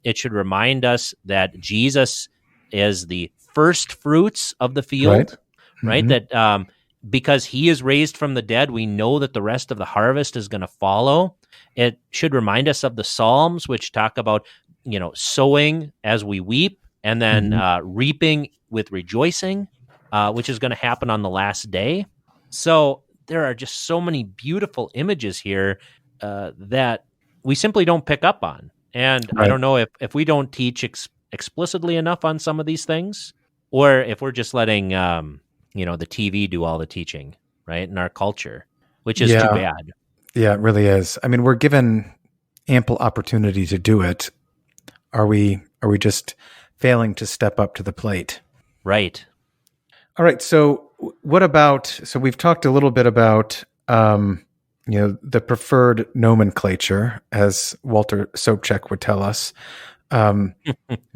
It should remind us that Jesus is the first fruits of the Right. field, right? Hmm. That because he is raised from the dead, we know that the rest of the harvest is going to follow. It should remind us of the Psalms, which talk about, sowing as we weep, and then Hmm. reaping with rejoicing, which is going to happen on the last day. So there are just so many beautiful images here that we simply don't pick up on. And I Right. don't know if we don't teach explicitly enough on some of these things, or if we're just letting the TV do all the teaching, right, in our culture, which is too Yeah. bad. Yeah, it really is. I mean, we're given ample opportunity to do it. Are we just failing to step up to the plate? Right. All right. So what about, so we've talked a little bit about, the preferred nomenclature, as Walter Sobchak would tell us, um,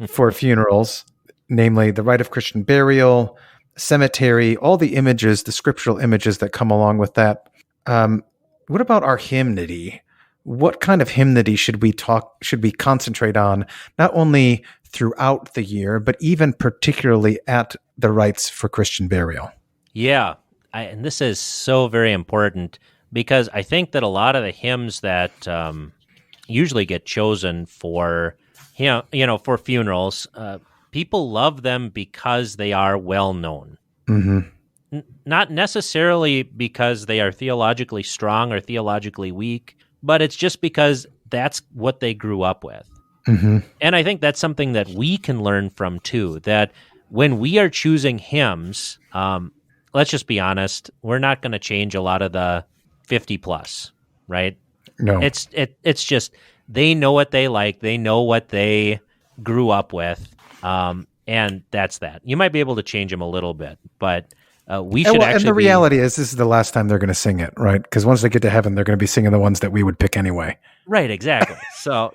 for funerals, namely the rite of Christian burial, cemetery, all the images, the scriptural images that come along with that. What about our hymnody? What kind of hymnody should we concentrate on, not only throughout the year, but even particularly at the rites for Christian burial? Yeah. And this is so very important because I think that a lot of the hymns that usually get chosen for, for funerals, people love them because they are well known. Hmm. Not necessarily because they are theologically strong or theologically weak, but it's just because that's what they grew up with. Hmm. And I think that's something that we can learn from too, that when we are choosing hymns, let's just be honest, we're not going to change a lot of the 50 plus, right? No. It's just they know what they like, they know what they grew up with, and that's that. You might be able to change them a little bit, but we should And actually the be reality is, this is the last time they're going to sing it, right? Because once they get to heaven, they're going to be singing the ones that we would pick anyway. right. Exactly. So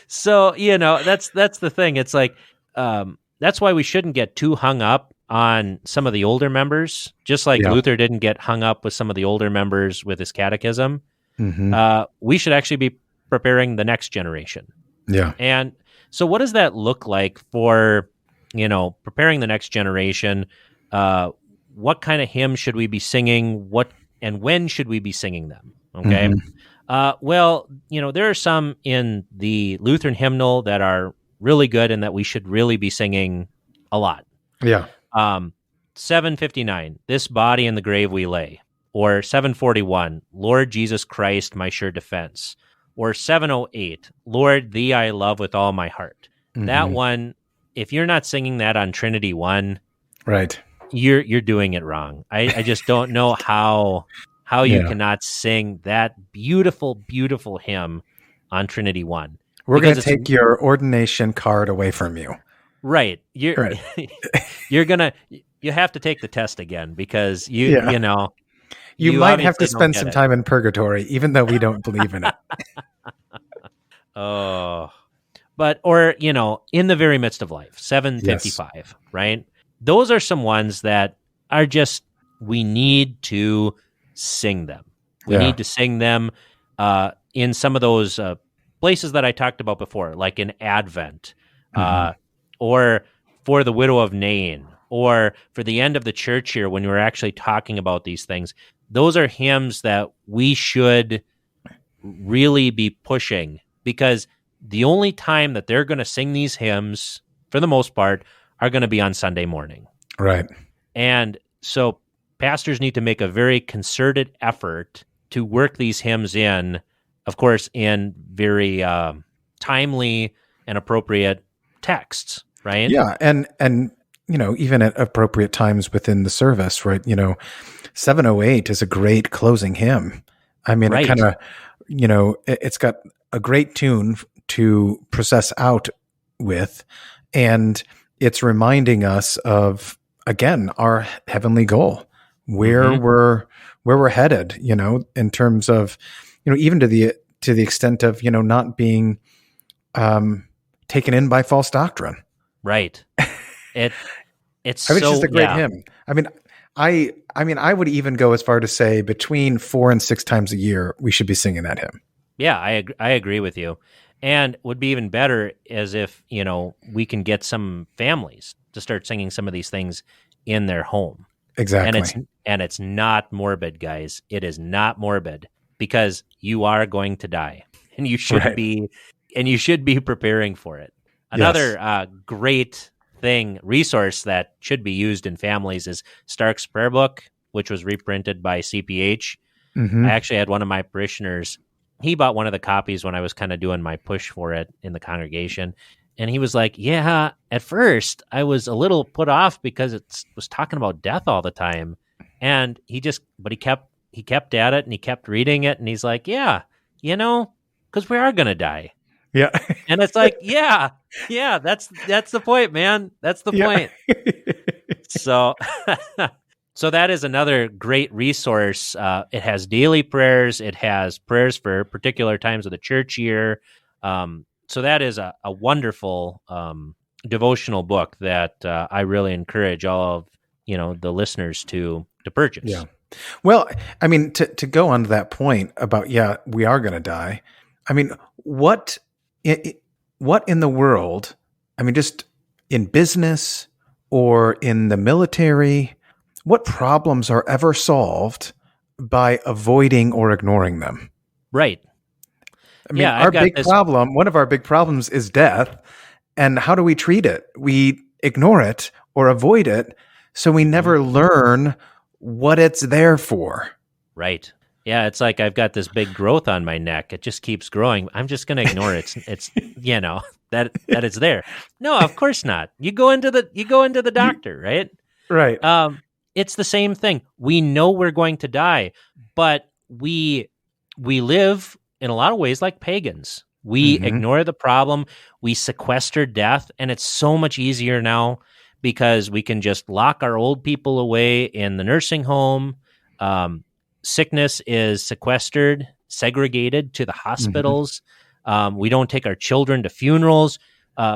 so that's the thing. It's like that's why we shouldn't get too hung up on some of the older members, just like Yeah. Luther didn't get hung up with some of the older members with his catechism. Hmm. We should actually be preparing the next generation. Yeah. And so what does that look like for, preparing the next generation? What kind of hymns should we be singing? What and when should we be singing them? Okay. Hmm. Well, there are some in the Lutheran hymnal that are really good and that we should really be singing a lot. Yeah. 759, This Body in the Grave We Lay. Or 741, Lord Jesus Christ, My Sure Defense. Or 708, Lord, Thee I Love with All My Heart. That Hmm. one, if you're not singing that on Trinity 1, Right. you're doing it wrong. I just don't know how you Yeah. cannot sing that beautiful, beautiful hymn on Trinity 1. We're going to Because take your ordination card away from you. right. Right. You have to take the test again because Yeah. You might have to obviously don't spend get some it. time in purgatory, even though we don't believe in it. Oh, but or in the very midst of life, 755, right? Those are some ones that are just we need to sing them. We Yeah. need to sing them in some of those places that I talked about before, like in Advent, or for the widow of Nain, or for the end of the church year when we're actually talking about these things. Those are hymns that we should really be pushing because the only time that they're going to sing these hymns, for the most part, are going to be on Sunday morning. Right. And so pastors need to make a very concerted effort to work these hymns in, of course, in very timely and appropriate texts, right? Yeah. And even at appropriate times within the service, right? 708 is a great closing hymn. I mean, Right. it kind of, it's got a great tune to process out with, and it's reminding us of, again, our heavenly goal, where where we're headed, in terms of, even to the extent of, not being taken in by false doctrine. Right. It's It's so, just a great hymn. I would even go as far to say between 4 and 6 times a year, we should be singing that hymn. Yeah, I agree with you. And would be even better as if, we can get some families to start singing some of these things in their home. Exactly. And it's not morbid, guys. It is not morbid, because you are going to die, and you should be preparing for it. Another great resource that should be used in families is Stark's Prayer Book, which was reprinted by CPH. Mm-hmm. I actually had one of my parishioners. He bought one of the copies when I was kind of doing my push for it in the congregation. And he was like, yeah, at first I was a little put off because it was talking about death all the time. And he kept at it, and he kept reading it. And he's like, yeah, because we are going to die. Yeah. And it's like, yeah, that's the point, man. That's the point. So, so that is another great resource. It has daily prayers. It has prayers for particular times of the church year. So that is a wonderful devotional book that I really encourage all of the listeners to purchase. Yeah. Well, to go on to that point about we are going to die. What in the world? Just in business or in the military, what problems are ever solved by avoiding or ignoring them? Right. One of our big problems is death. And how do we treat it? We ignore it or avoid it, so we never learn what it's there for. Right. Yeah, it's like I've got this big growth on my neck. It just keeps growing. I'm just going to ignore it. It's that it's there. No, of course not. You go into the doctor, right? Right. It's the same thing. We know we're going to die, but we live in a lot of ways like pagans. We ignore the problem. We sequester death, and it's so much easier now because we can just lock our old people away in the nursing home. Sickness is sequestered, segregated to the hospitals. We don't take our children to funerals.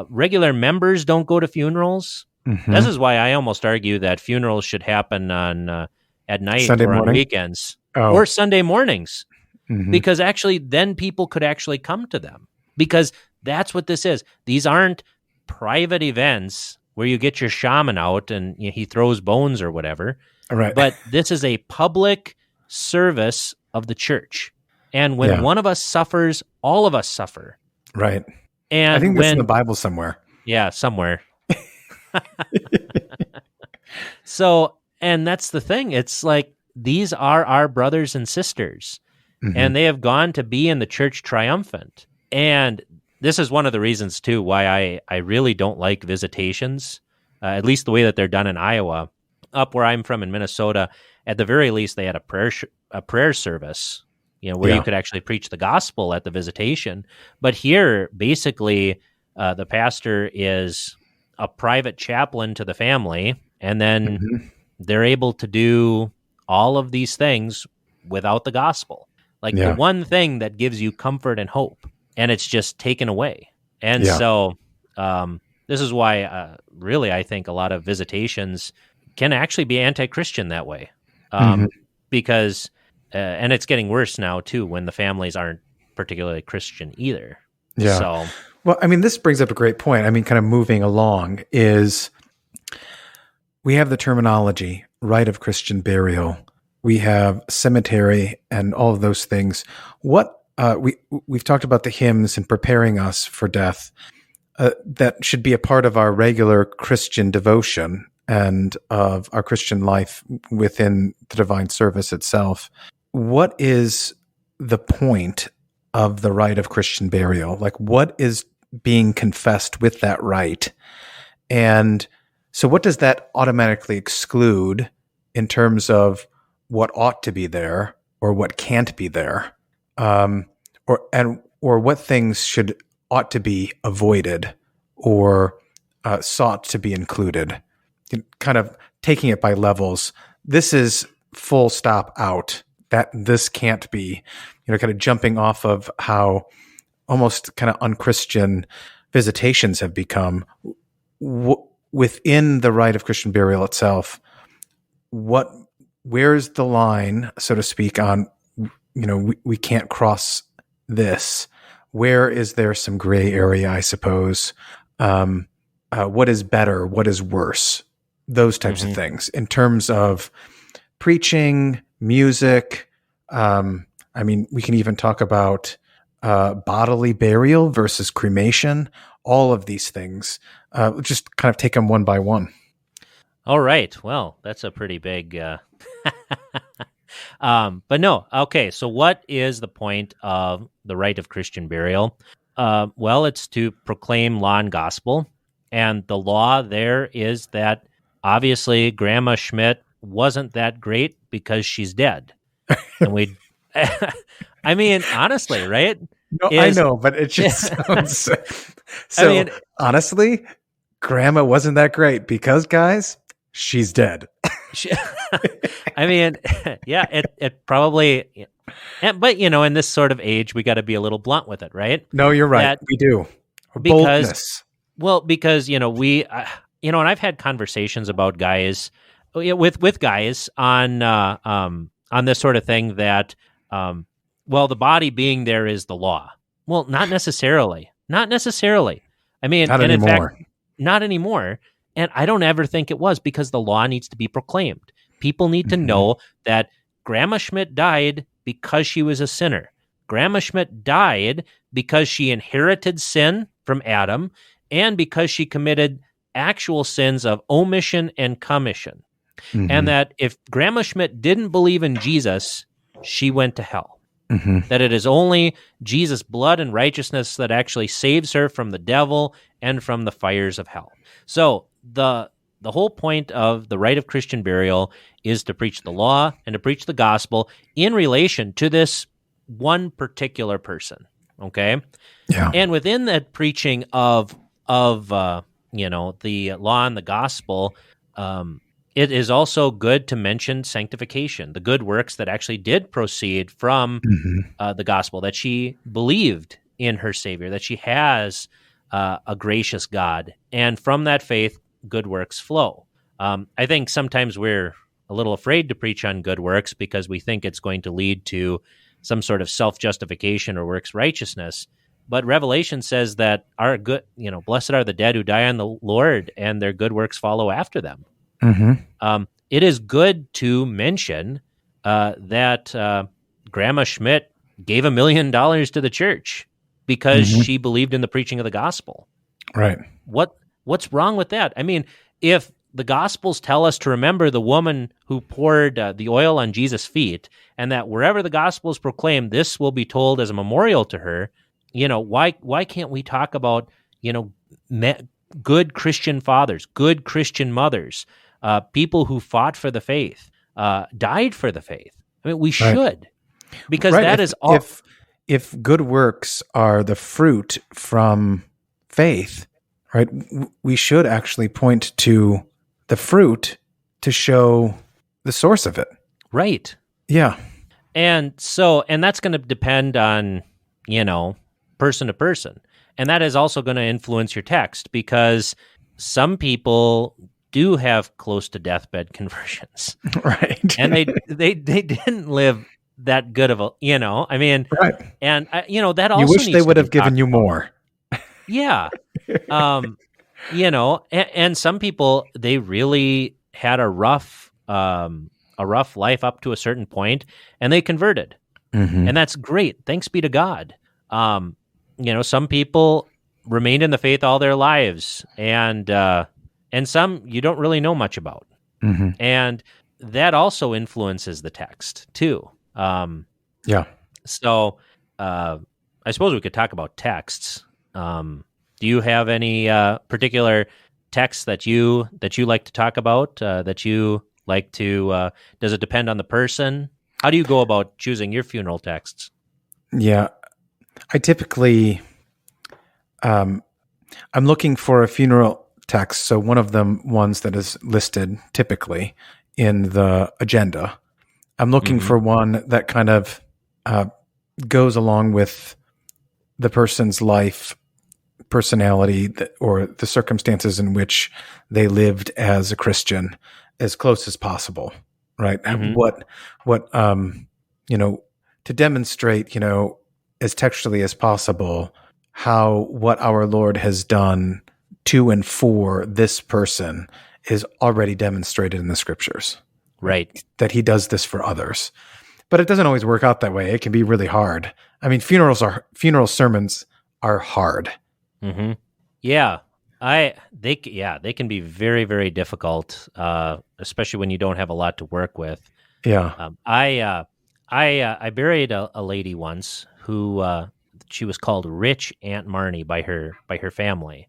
Regular members don't go to funerals. This is why I almost argue that funerals should happen at night Sunday or morning? on weekends or Sunday mornings. Because actually then people could actually come to them, because that's what this is. These aren't private events where you get your shaman out and he throws bones or whatever. Right. But this is a public service of the church. And when one of us suffers, all of us suffer. Right. And I think that's in the Bible somewhere. Yeah, somewhere. So, and that's the thing. It's like, these are our brothers and sisters. And they have gone to be in the church triumphant. And this is one of the reasons, too, why I really don't like visitations, at least the way that they're done in Iowa. Up where I'm from in Minnesota, at the very least, they had a prayer service, where you could actually preach the gospel at the visitation. But here, basically, the pastor is a private chaplain to the family, and then they're able to do all of these things without the gospel. Like the one thing that gives you comfort and hope, and it's just taken away. And so this is why really I think a lot of visitations can actually be anti-Christian that way. Because, and it's getting worse now too, when the families aren't particularly Christian either. Yeah. So, well, this brings up a great point. Kind of moving along is we have the terminology, rite of Christian burial. We have cemetery and all of those things. What we've talked about the hymns and preparing us for death. That should be a part of our regular Christian devotion and of our Christian life within the divine service itself. What is the point of the rite of Christian burial? Like, what is being confessed with that rite? And so what does that automatically exclude in terms of what ought to be there or what can't be there? Or what things ought to be avoided or sought to be included? Kind of taking it by levels. This is full stop out, that this can't be, kind of jumping off of how almost kind of unchristian visitations have become within the rite of Christian burial itself. Where's the line, so to speak, on, we can't cross this? Where is there some gray area, I suppose? What is better? What is worse? Those types of things in terms of preaching, music. We can even talk about bodily burial versus cremation, all of these things. Just kind of take them one by one. All right. Well, that's a pretty big... but no. Okay, so what is the point of the rite of Christian burial? Well, it's to proclaim law and gospel. And the law there is that obviously Grandma Schmidt wasn't that great because she's dead. And honestly, right? No, I know, but it just sounds so. Honestly, Grandma wasn't that great because, guys, she's dead. It probably. But in this sort of age, we got to be a little blunt with it, right? No, you're right. We do. Boldness. Because we, and I've had conversations about guys with guys on this sort of thing that, the body being there is the law. Well, not necessarily. Not necessarily. Not anymore. In fact, not anymore. And I don't ever think it was, because the law needs to be proclaimed. People need to know that Grandma Schmidt died because she was a sinner. Grandma Schmidt died because she inherited sin from Adam, and because she committed actual sins of omission and commission. And that if Grandma Schmidt didn't believe in Jesus, she went to hell. That it is only Jesus' blood and righteousness that actually saves her from the devil and from the fires of hell. So the whole point of the rite of Christian burial is to preach the law and to preach the gospel in relation to this one particular person. Okay? Yeah. And within that preaching of the law and the gospel, it is also good to mention sanctification, the good works that actually did proceed from the gospel, that she believed in her Savior, that she has a gracious God, and from that faith, good works flow. I think sometimes we're a little afraid to preach on good works because we think it's going to lead to some sort of self-justification or works righteousness. But Revelation says that our good, blessed are the dead who die on the Lord, and their good works follow after them. It is good to mention that Grandma Schmidt gave $1 million to the church because she believed in the preaching of the gospel. Right. What's wrong with that? If the Gospels tell us to remember the woman who poured the oil on Jesus' feet, and that wherever the gospel is proclaimed, this will be told as a memorial to her, why can't we talk about, good Christian fathers, good Christian mothers, people who fought for the faith, died for the faith? We should, because that is all. If good works are the fruit from faith, right, we should actually point to the fruit to show the source of it. Right. Yeah. And that's going to depend on, person to person. And that is also going to influence your text, because some people do have close to deathbed conversions. Right. And they didn't live that good of a, right. And, that also you wish needs they would to have given you more. Yeah. And some people, they really had a rough life up to a certain point, and they converted. And that's great. Thanks be to God. Some people remained in the faith all their lives, and some you don't really know much about. And that also influences the text too. Yeah. So I suppose we could talk about texts. Do you have any particular texts that you like to talk about, that you like to, does it depend on the person? How do you go about choosing your funeral texts? Yeah. I typically, I'm looking for a funeral text. So one of them ones that is listed typically in the agenda I'm looking for one that kind of goes along with the person's life, personality, or the circumstances in which they lived as a Christian as close as possible, right? What to demonstrate, as textually as possible, what our Lord has done to and for this person is already demonstrated in the scriptures. Right. That he does this for others. But it doesn't always work out that way. It can be really hard. I mean, funeral sermons are hard. Mm-hmm. Yeah. They can be very, very difficult, especially when you don't have a lot to work with. Yeah. I buried a lady once who she was called Rich Aunt Marnie by her family,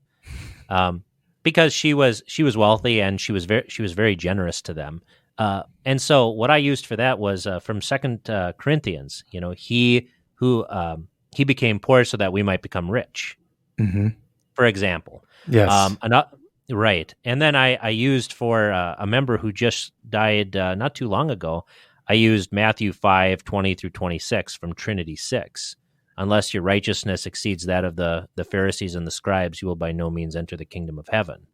because she was wealthy and she was very generous to them. And so what I used for that was from 2 Corinthians. He became poor so that we might become rich. Mm-hmm. For example. Yes. Right. And then I used for a member who just died not too long ago, I used Matthew 5:20-26 from Trinity 6. Unless your righteousness exceeds that of the Pharisees and the scribes, you will by no means enter the kingdom of heaven.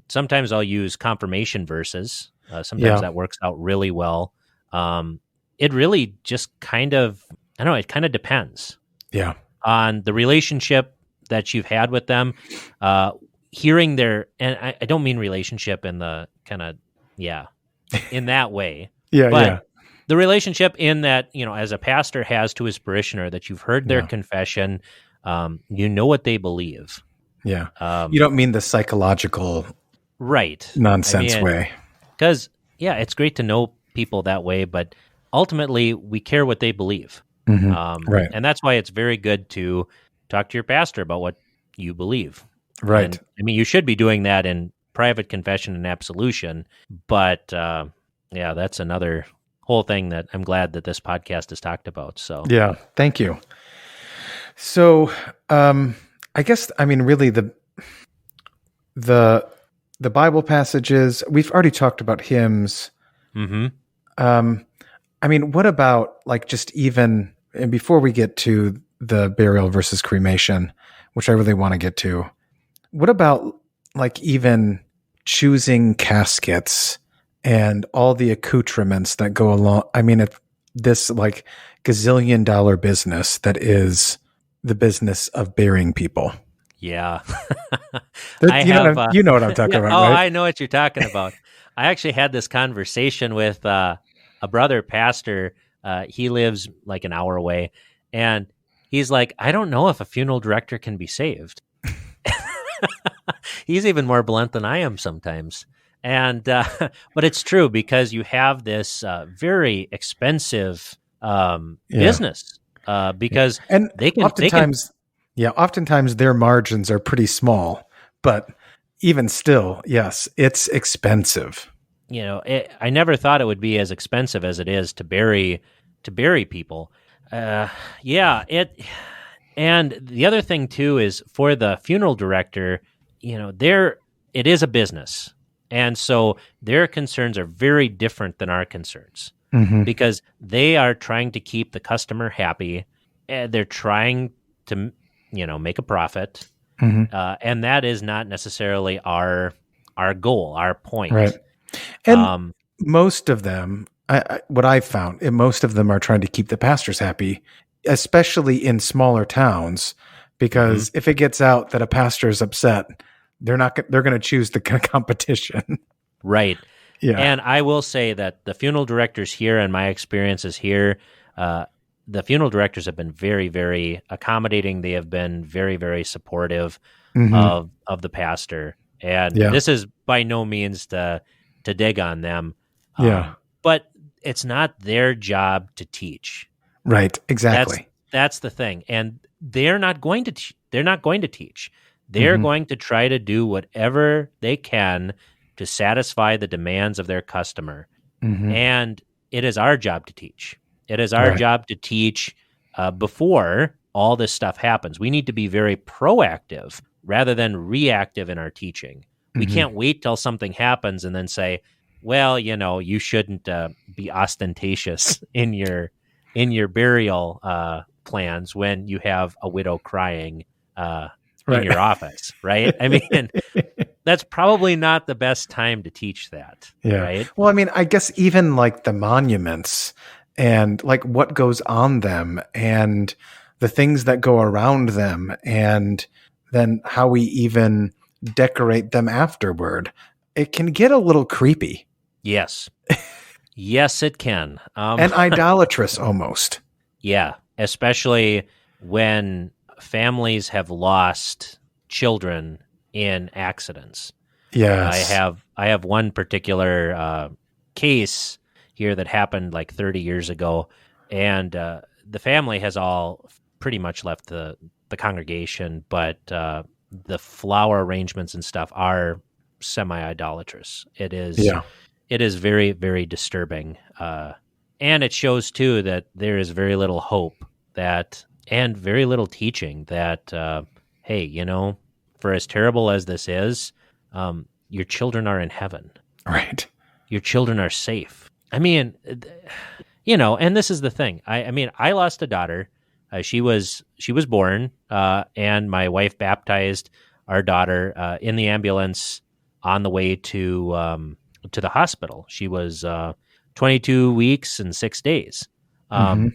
Sometimes I'll use confirmation verses. Sometimes that works out really well. It really just kind of, I don't know, it kind of depends. Yeah. On the relationship that you've had with them, hearing their, and I don't mean relationship in the kind of, in that way. But the relationship in that, as a pastor has to his parishioner, that you've heard their confession, you know what they believe. Yeah. You don't mean the psychological nonsense way. Because, it's great to know people that way, but ultimately we care what they believe. Mm-hmm. Right. And that's why it's very good to talk to your pastor about what you believe. Right. And, you should be doing that in private confession and absolution, but that's another whole thing that I'm glad that this podcast has talked about. So yeah, thank you. So I guess really the Bible passages, we've already talked about hymns. Mm-hmm. What about just even, and before we get to the burial versus cremation, which I really want to get to, what about even choosing caskets and all the accoutrements that go along? If this gazillion-dollar business that is the business of burying people. Yeah. You know what I'm talking about, right? I know what you're talking about. I actually had this conversation with a brother pastor. He lives an hour away, and he's like, I don't know if a funeral director can be saved. He's even more blunt than I am sometimes. And but it's true, because you have this very expensive business because they can oftentimes their margins are pretty small, but even still, yes, it's expensive. I never thought it would be as expensive as it is to bury people. And the other thing too is for the funeral director, it is a business. And so their concerns are very different than our concerns, because they are trying to keep the customer happy. They're trying to, make a profit. And that is not necessarily our goal, our point. Right. And most of them, what I've found, most of them are trying to keep the pastors happy, especially in smaller towns, because if it gets out that a pastor is upset, they're going to choose the competition. Right. Yeah. And I will say that the funeral directors here, and my experiences here, the funeral directors have been very, very accommodating. They have been very, very supportive of the pastor. And this is by no means to dig on them. But it's not their job to teach. Right. Exactly. That's the thing. And they're not going to teach. They're going to try to do whatever they can to satisfy the demands of their customer. And it is our job to teach. It is our job to teach before all this stuff happens. We need to be very proactive rather than reactive in our teaching. We can't wait till something happens and then say, well, you shouldn't be ostentatious in your burial plans when you have a widow crying in Right. your office, right? I mean, that's probably not the best time to teach that, Yeah. right? Well, I mean, I guess even like the monuments and like what goes on them and the things that go around them and then how we even decorate them afterward, it can get a little creepy Yes. Yes, it can. and idolatrous almost. Yeah, especially when families have lost children in accidents. Yes. I have one particular case here that happened like 30 years ago, and the family has all pretty much left the congregation, but the flower arrangements and stuff are semi-idolatrous. It is very, very disturbing. And it shows, too, that there is very little hope and very little teaching that, hey, for as terrible as this is, your children are in heaven. Right. Your children are safe. I mean, and this is the thing. I mean, I lost a daughter. She was born, and my wife baptized our daughter in the ambulance on the way to the hospital. She was 22 weeks and 6 days. And,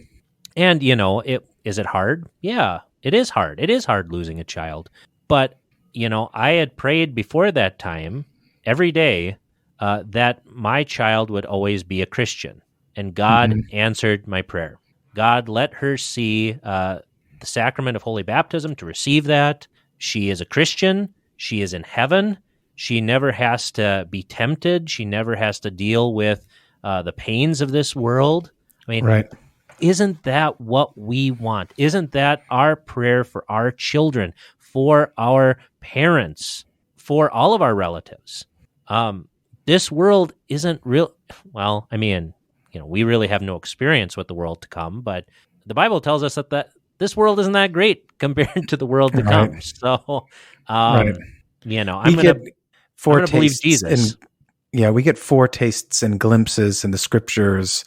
is it hard? Yeah, it is hard. It is hard losing a child. But, I had prayed before that time every day that my child would always be a Christian. And God answered my prayer. God let her see the sacrament of holy baptism to receive that. She is a Christian. She is in heaven. She never has to be tempted. She never has to deal with the pains of this world. I mean, Right. Isn't that what we want? Isn't that our prayer for our children, for our parents, for all of our relatives? This world isn't real. Well, I mean, we really have no experience with the world to come, but the Bible tells us that this world isn't that great compared to the world to come. So, Right. I'm going to believe Jesus. We get foretastes and glimpses in the scriptures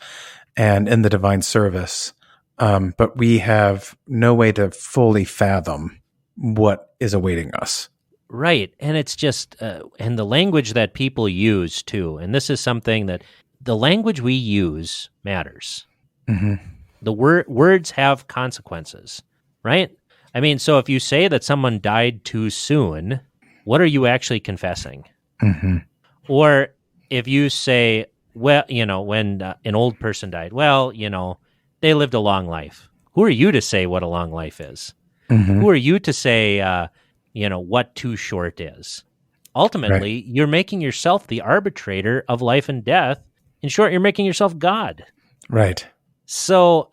and in the divine service, but we have no way to fully fathom what is awaiting us. Right. And it's just, and the language that people use too, and this is something that the language we use matters. Mm-hmm. The words have consequences, right? I mean, so if you say that someone died too soon, what are you actually confessing? Mm-hmm. Or if you say, well, when an old person died, well, they lived a long life. Who are you to say what a long life is? Mm-hmm. Who are you to say, what too short is? Ultimately, You're making yourself the arbitrator of life and death. In short, you're making yourself God. Right. So,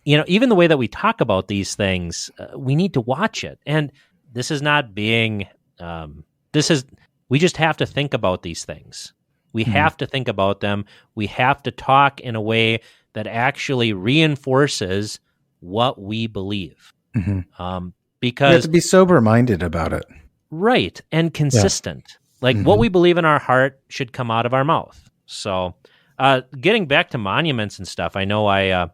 even the way that we talk about these things, we need to watch it. And this is not being, we just have to think about these things. We have to think about them. We have to talk in a way that actually reinforces what we believe. Mm-hmm. Because you have to be sober-minded about it. Right. And consistent. Like what we believe in our heart should come out of our mouth. So getting back to monuments and stuff, I know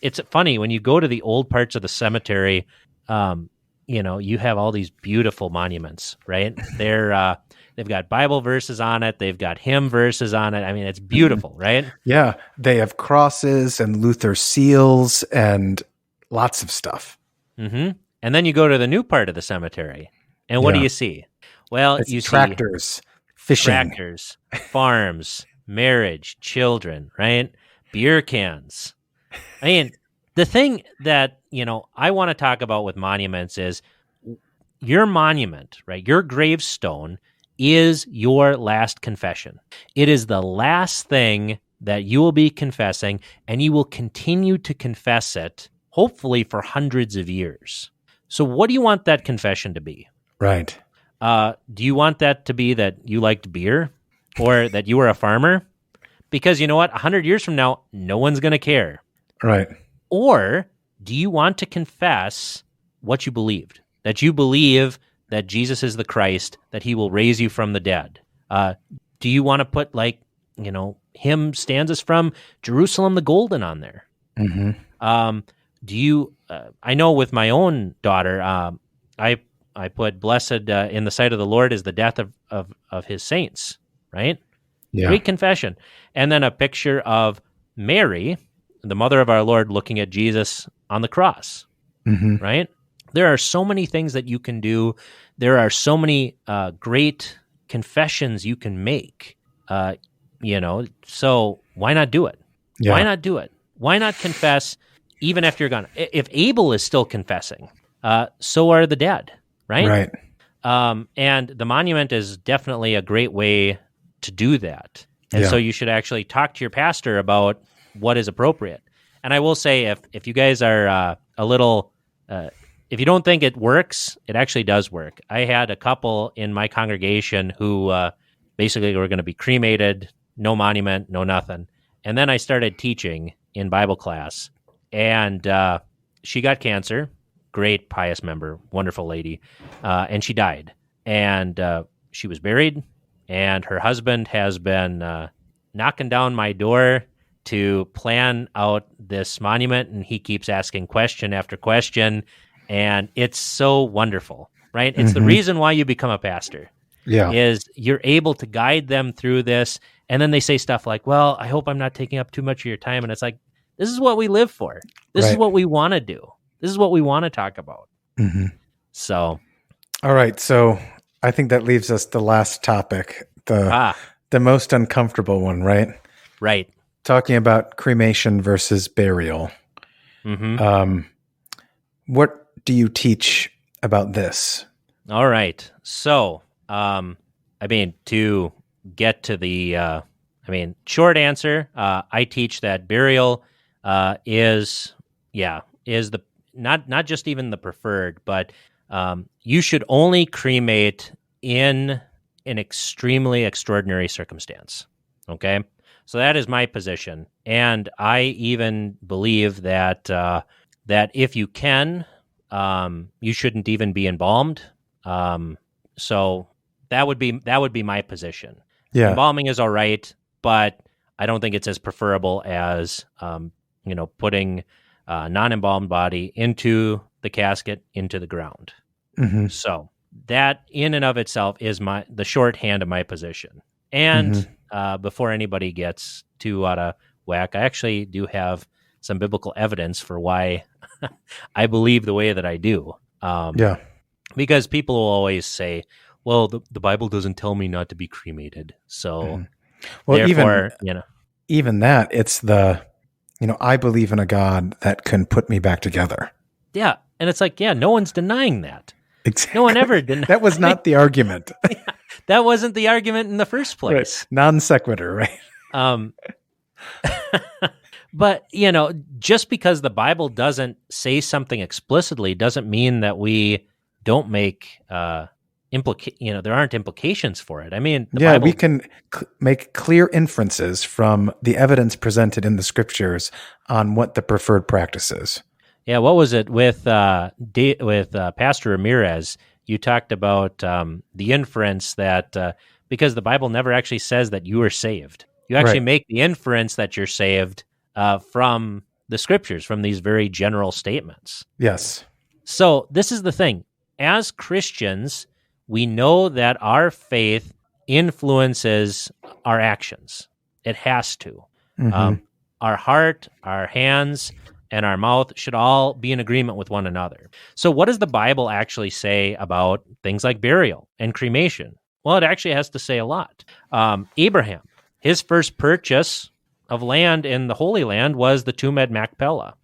it's funny when you go to the old parts of the cemetery, you have all these beautiful monuments, right? They've got Bible verses on it. They've got hymn verses on it. I mean, it's beautiful, right? Yeah. They have crosses and Luther seals and lots of stuff. Mm-hmm. And then you go to the new part of the cemetery. And what do you see? Well, you tractors, see fishing. Tractors, farms, marriage, children, right? Beer cans. I mean, the thing that, I want to talk about with monuments is your monument, right? Your gravestone is your last confession. It is the last thing that you will be confessing, and you will continue to confess it, hopefully for hundreds of years. So what do you want that confession to be? Right. Do you want that to be that you liked beer or that you were a farmer? Because you know what? 100 years from now, no one's going to care. Right. Or do you want to confess what you believed? That you believe that Jesus is the Christ, that he will raise you from the dead. Do you want to put hymn stanzas from Jerusalem the Golden on there. Mm-hmm. Do you? I know with my own daughter, I put "Blessed in the sight of the Lord is the death of his saints." Right? Yeah. Great confession, and then a picture of Mary, the mother of our Lord, looking at Jesus on the cross. Mm-hmm. Right? There are so many things that you can do. There are so many great confessions you can make. So why not do it? Yeah. Why not do it? Why not confess even after you're gone? If Abel is still confessing, so are the dead, right? Right. And the monument is definitely a great way to do that. And so you should actually talk to your pastor about what is appropriate. And I will say, if you guys are a little, if you don't think it works, it actually does work. I had a couple in my congregation who basically were going to be cremated, no monument, no nothing. And then I started teaching in Bible class, and she got cancer. Great, pious member, wonderful lady, and she died. And she was buried, and her husband has been knocking down my door to plan out this monument, and he keeps asking question after question, and it's so wonderful, right? It's the reason why you become a pastor. Yeah. Is you're able to guide them through this, and then they say stuff like, well, I hope I'm not taking up too much of your time, and it's like, this is what we live for. This is what we want to do. This is what we want to talk about. Mm-hmm. So. All right, so I think that leaves us the last topic, the most uncomfortable one, right? Right. Talking about cremation versus burial. Mm-hmm. What do you teach about this? All right. So, to get to the, short answer, I teach that burial is the not just even the preferred, but you should only cremate in an extremely extraordinary circumstance. Okay, so that is my position, and I even believe that that if you can, you shouldn't even be embalmed. So that would be my position. Yeah, embalming is all right, but I don't think it's as preferable as putting a non-embalmed body into the casket into the ground. Mm-hmm. So that in and of itself is the shorthand of my position. And before anybody gets too out of whack, I actually do have some biblical evidence for why I believe the way that I do. Because people will always say, well, the Bible doesn't tell me not to be cremated. So therefore, even that, it's I believe in a God that can put me back together. Yeah. And it's like, no one's denying that. Exactly. No one ever denied. That was not the argument. That wasn't the argument in the first place. Right. Non sequitur, right? But, just because the Bible doesn't say something explicitly doesn't mean that we don't make there aren't implications for it. I mean, Bible, we can make clear inferences from the evidence presented in the scriptures on what the preferred practice is. Yeah, what was it with Pastor Ramirez? You talked about the inference that because the Bible never actually says that you are saved. You actually make the inference that you're saved from the scriptures, from these very general statements. Yes. So this is the thing. As Christians, we know that our faith influences our actions. It has to. Mm-hmm. Our heart, our hands, and our mouth should all be in agreement with one another. So what does the Bible actually say about things like burial and cremation? Well, it actually has to say a lot. Abraham, his first purchase of land in the Holy Land was the tomb at Machpelah.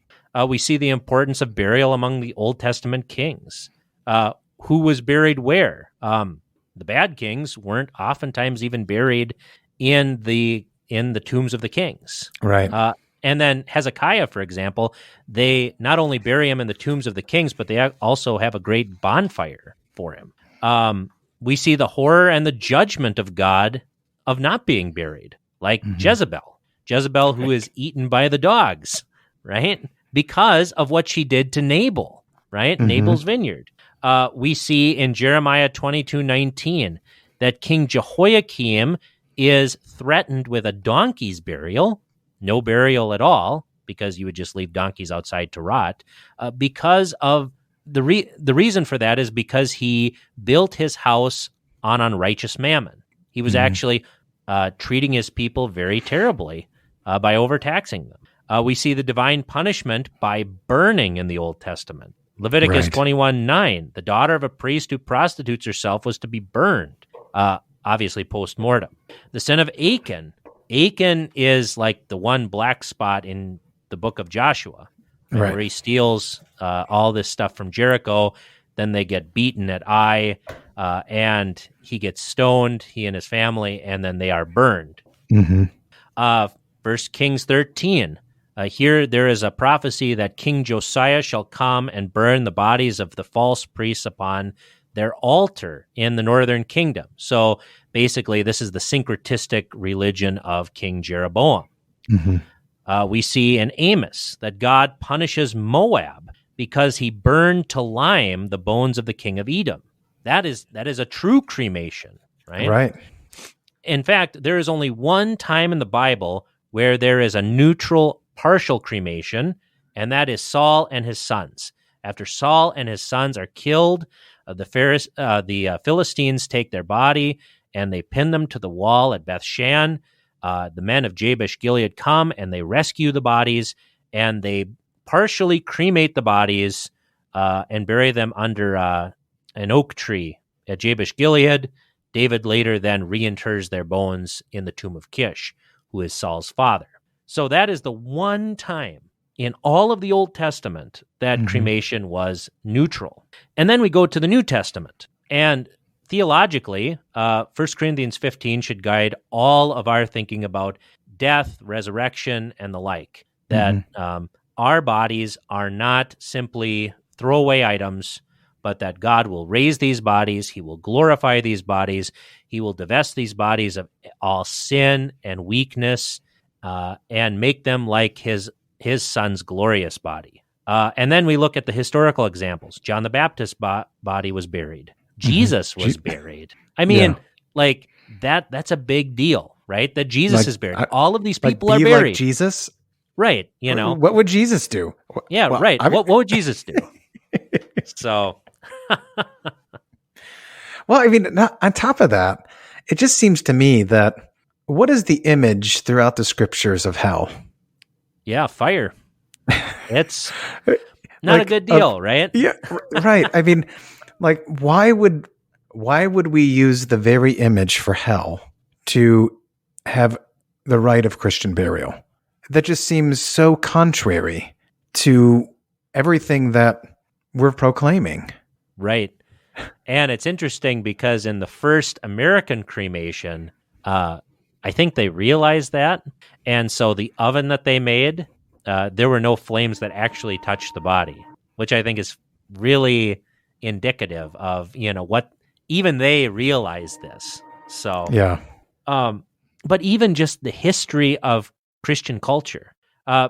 We see the importance of burial among the Old Testament kings. Who was buried where? The bad kings weren't oftentimes even buried in the tombs of the kings. Right. And then Hezekiah, for example, they not only bury him in the tombs of the kings, but they also have a great bonfire for him. We see the horror and the judgment of God of not being buried, like Jezebel. Jezebel, who is eaten by the dogs, right? Because of what she did to Nabal, right? Nabal's vineyard. We see in Jeremiah 22:19 that King Jehoiakim is threatened with a donkey's burial, no burial at all, because you would just leave donkeys outside to rot, because of the reason for that is because he built his house on unrighteous mammon. He was actually treating his people very terribly by overtaxing them. We see the divine punishment by burning in the Old Testament. Leviticus 21:9, the daughter of a priest who prostitutes herself was to be burned, obviously post-mortem. The sin of Achan. Achan is like the one black spot in the book of Joshua, where he steals all this stuff from Jericho. Then they get beaten at Ai, and he gets stoned, he and his family, and then they are burned. 1 Kings 13. Here there is a prophecy that King Josiah shall come and burn the bodies of the false priests upon their altar in the northern kingdom. So basically, this is the syncretistic religion of King Jeroboam. We see in Amos that God punishes Moab because he burned to lime the bones of the king of Edom. That is a true cremation, right? Right. In fact, there is only one time in the Bible where there is a neutral partial cremation, and that is Saul and his sons. After Saul and his sons are killed, the Philistines take their body and they pin them to the wall at Bethshan. The men of Jabesh Gilead come and they rescue the bodies, and they partially cremate the bodies and bury them under an oak tree at Jabesh Gilead. David later then reinterrs their bones in the tomb of Kish, who is Saul's father. So that is the one time in all of the Old Testament that cremation was neutral. And then we go to the New Testament. And theologically, 1 Corinthians 15 should guide all of our thinking about death, resurrection, and the like. That our bodies are not simply throwaway items, but that God will raise these bodies, he will glorify these bodies, he will divest these bodies of all sin and weakness, and make them like his son's glorious body. And then we look at the historical examples. John the Baptist's body was buried. Jesus was buried. I mean, like that's a big deal, right? That Jesus is buried. All of these people are buried. Like Jesus? Right, you know. What would Jesus do? Yeah, well, right. What would Jesus do? So... Well, I mean, on top of that, it just seems to me that what is the image throughout the scriptures of hell? Yeah, fire. It's not a good deal, right? Yeah, right. I mean, like, why would we use the very image for hell to have the rite of Christian burial? That just seems so contrary to everything that we're proclaiming. Right. And it's interesting because in the first American cremation, I think they realized that. And so the oven that they made, there were no flames that actually touched the body, which I think is really indicative of, what even they realized this. So, yeah. But even just the history of Christian culture.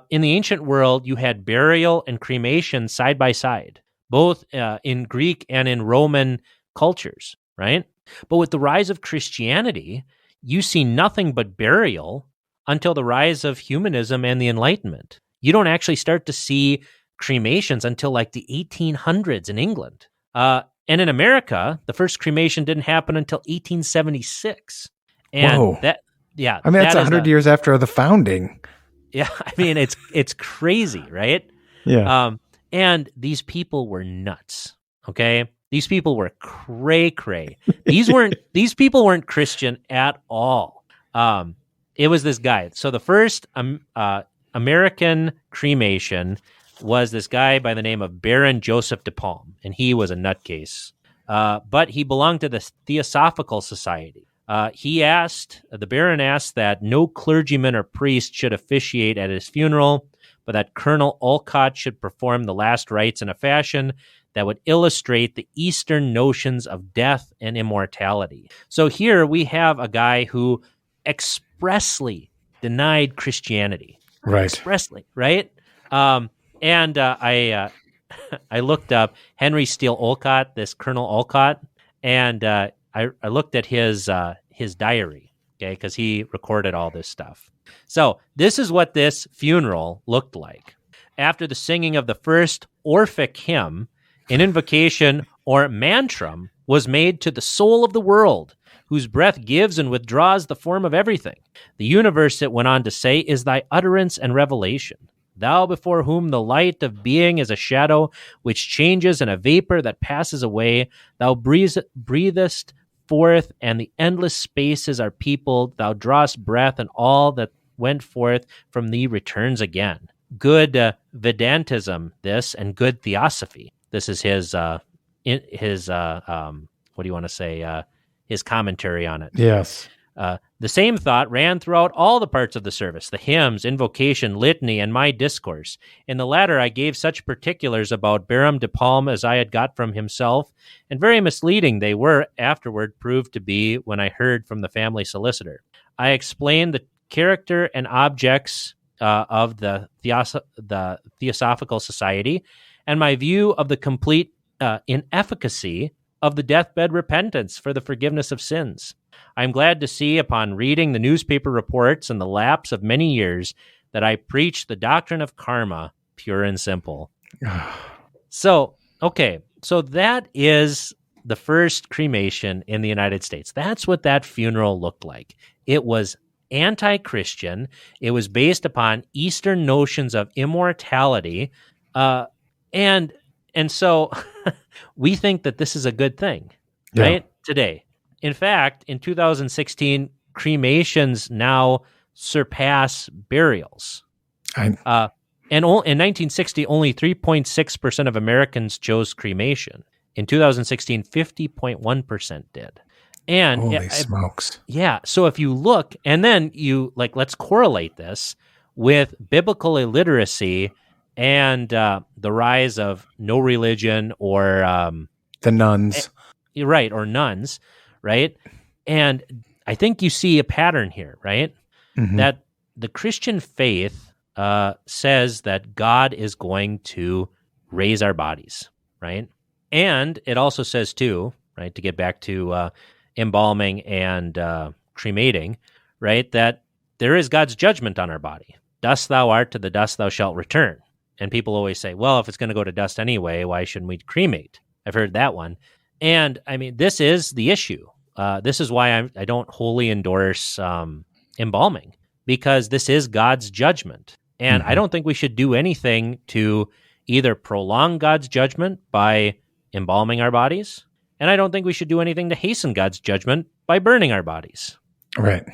In the ancient world, you had burial and cremation side by side, both in Greek and in Roman cultures, right? But with the rise of Christianity, you see nothing but burial until the rise of humanism and the Enlightenment. You don't actually start to see cremations until like the 1800s in England. And in America, the first cremation didn't happen until 1876. And whoa. I mean, that's 100 years after the founding. Yeah, I mean, it's crazy, right? Yeah. And these people were nuts, okay? These people were cray-cray. These people weren't Christian at all. It was this guy. So the first American cremation was this guy by the name of Baron Joseph de Palm, and he was a nutcase. But he belonged to the Theosophical Society. The Baron asked that no clergyman or priest should officiate at his funeral, but that Colonel Olcott should perform the last rites in a fashion that would illustrate the Eastern notions of death and immortality. So here we have a guy who expressly denied Christianity. Right. Expressly, right? I looked up Henry Steele Olcott, this Colonel Olcott, and I looked at his diary. okay, because he recorded all this stuff. So this is what this funeral looked like. After the singing of the first Orphic hymn, an invocation or mantram was made to the soul of the world, whose breath gives and withdraws the form of everything. The universe, it went on to say, is thy utterance and revelation. Thou before whom the light of being is a shadow which changes and a vapor that passes away, thou breathest forth, and the endless spaces are peopled. Thou drawest breath, and all that went forth from thee returns again. Good Vedantism, this, and good Theosophy. This is his what do you want to say? His commentary on it. Yes. The same thought ran throughout all the parts of the service, the hymns, invocation, litany, and my discourse. In the latter, I gave such particulars about Baram de Palm as I had got from himself, and very misleading they were afterward proved to be when I heard from the family solicitor. I explained the character and objects of the Theosophical Society, and my view of the complete inefficacy of the deathbed repentance for the forgiveness of sins. I am glad to see, upon reading the newspaper reports and the lapse of many years, that I preach the doctrine of karma, pure and simple. So that is the first cremation in the United States. That's what that funeral looked like. It was anti-Christian. It was based upon Eastern notions of immortality, and so we think that this is a good thing, right? Today. In fact, in 2016, cremations now surpass burials. And in 1960, only 3.6% of Americans chose cremation. In 2016, 50.1% did. And holy smokes. Yeah. So if you look, and then let's correlate this with biblical illiteracy and the rise of no religion or the nuns. Right, or nuns, right? And I think you see a pattern here, right? Mm-hmm. That the Christian faith says that God is going to raise our bodies, right? And it also says too, right, to get back to embalming and cremating, right, that there is God's judgment on our body. Dust thou art, to the dust thou shalt return. And people always say, well, if it's going to go to dust anyway, why shouldn't we cremate? I've heard that one. And I mean, this is the issue. This is why I don't wholly endorse embalming, because this is God's judgment. And I don't think we should do anything to either prolong God's judgment by embalming our bodies, and I don't think we should do anything to hasten God's judgment by burning our bodies. Right.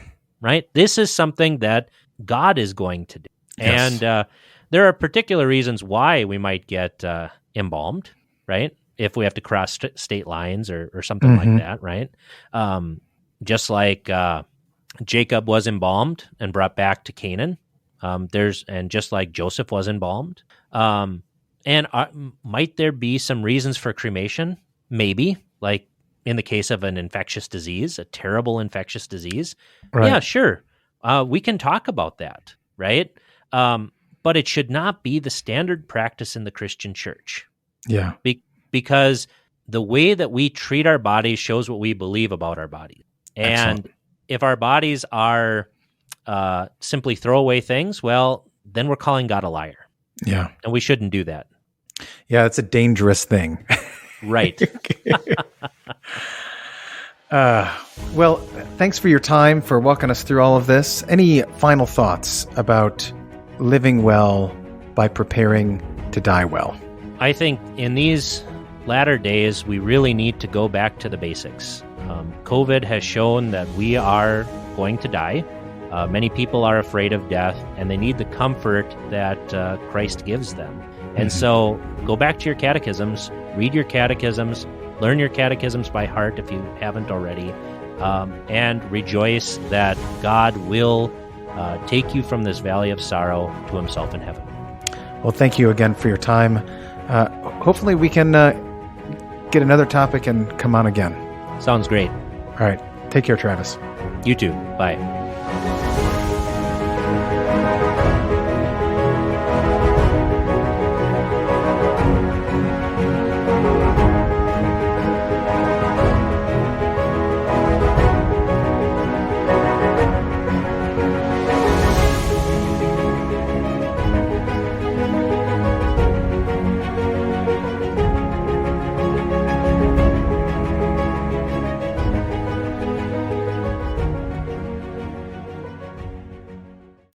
Right? This is something that God is going to do. Yes. And there are particular reasons why we might get embalmed, right? If we have to cross state lines or something like that, right? Just like Jacob was embalmed and brought back to Canaan, and just like Joseph was embalmed. And might there be some reasons for cremation? Maybe, like in the case of an infectious disease, a terrible infectious disease. Right. Yeah, sure. We can talk about that, right? But it should not be the standard practice in the Christian church. Yeah. Because the way that we treat our bodies shows what we believe about our bodies. And excellent. If our bodies are simply throwaway things, well, then we're calling God a liar. Yeah. And we shouldn't do that. Yeah, it's a dangerous thing. Right. Well, thanks for your time, for walking us through all of this. Any final thoughts about living well by preparing to die well? I think in these latter days, we really need to go back to the basics. COVID has shown that we are going to die. Many people are afraid of death, and they need the comfort that Christ gives them. And so go back to your catechisms, read your catechisms, learn your catechisms by heart if you haven't already, and rejoice that God will take you from this valley of sorrow to himself in heaven. Well, thank you again for your time. Hopefully we can get another topic and come on again. Sounds great. All right. Take care, Travis. You too. Bye.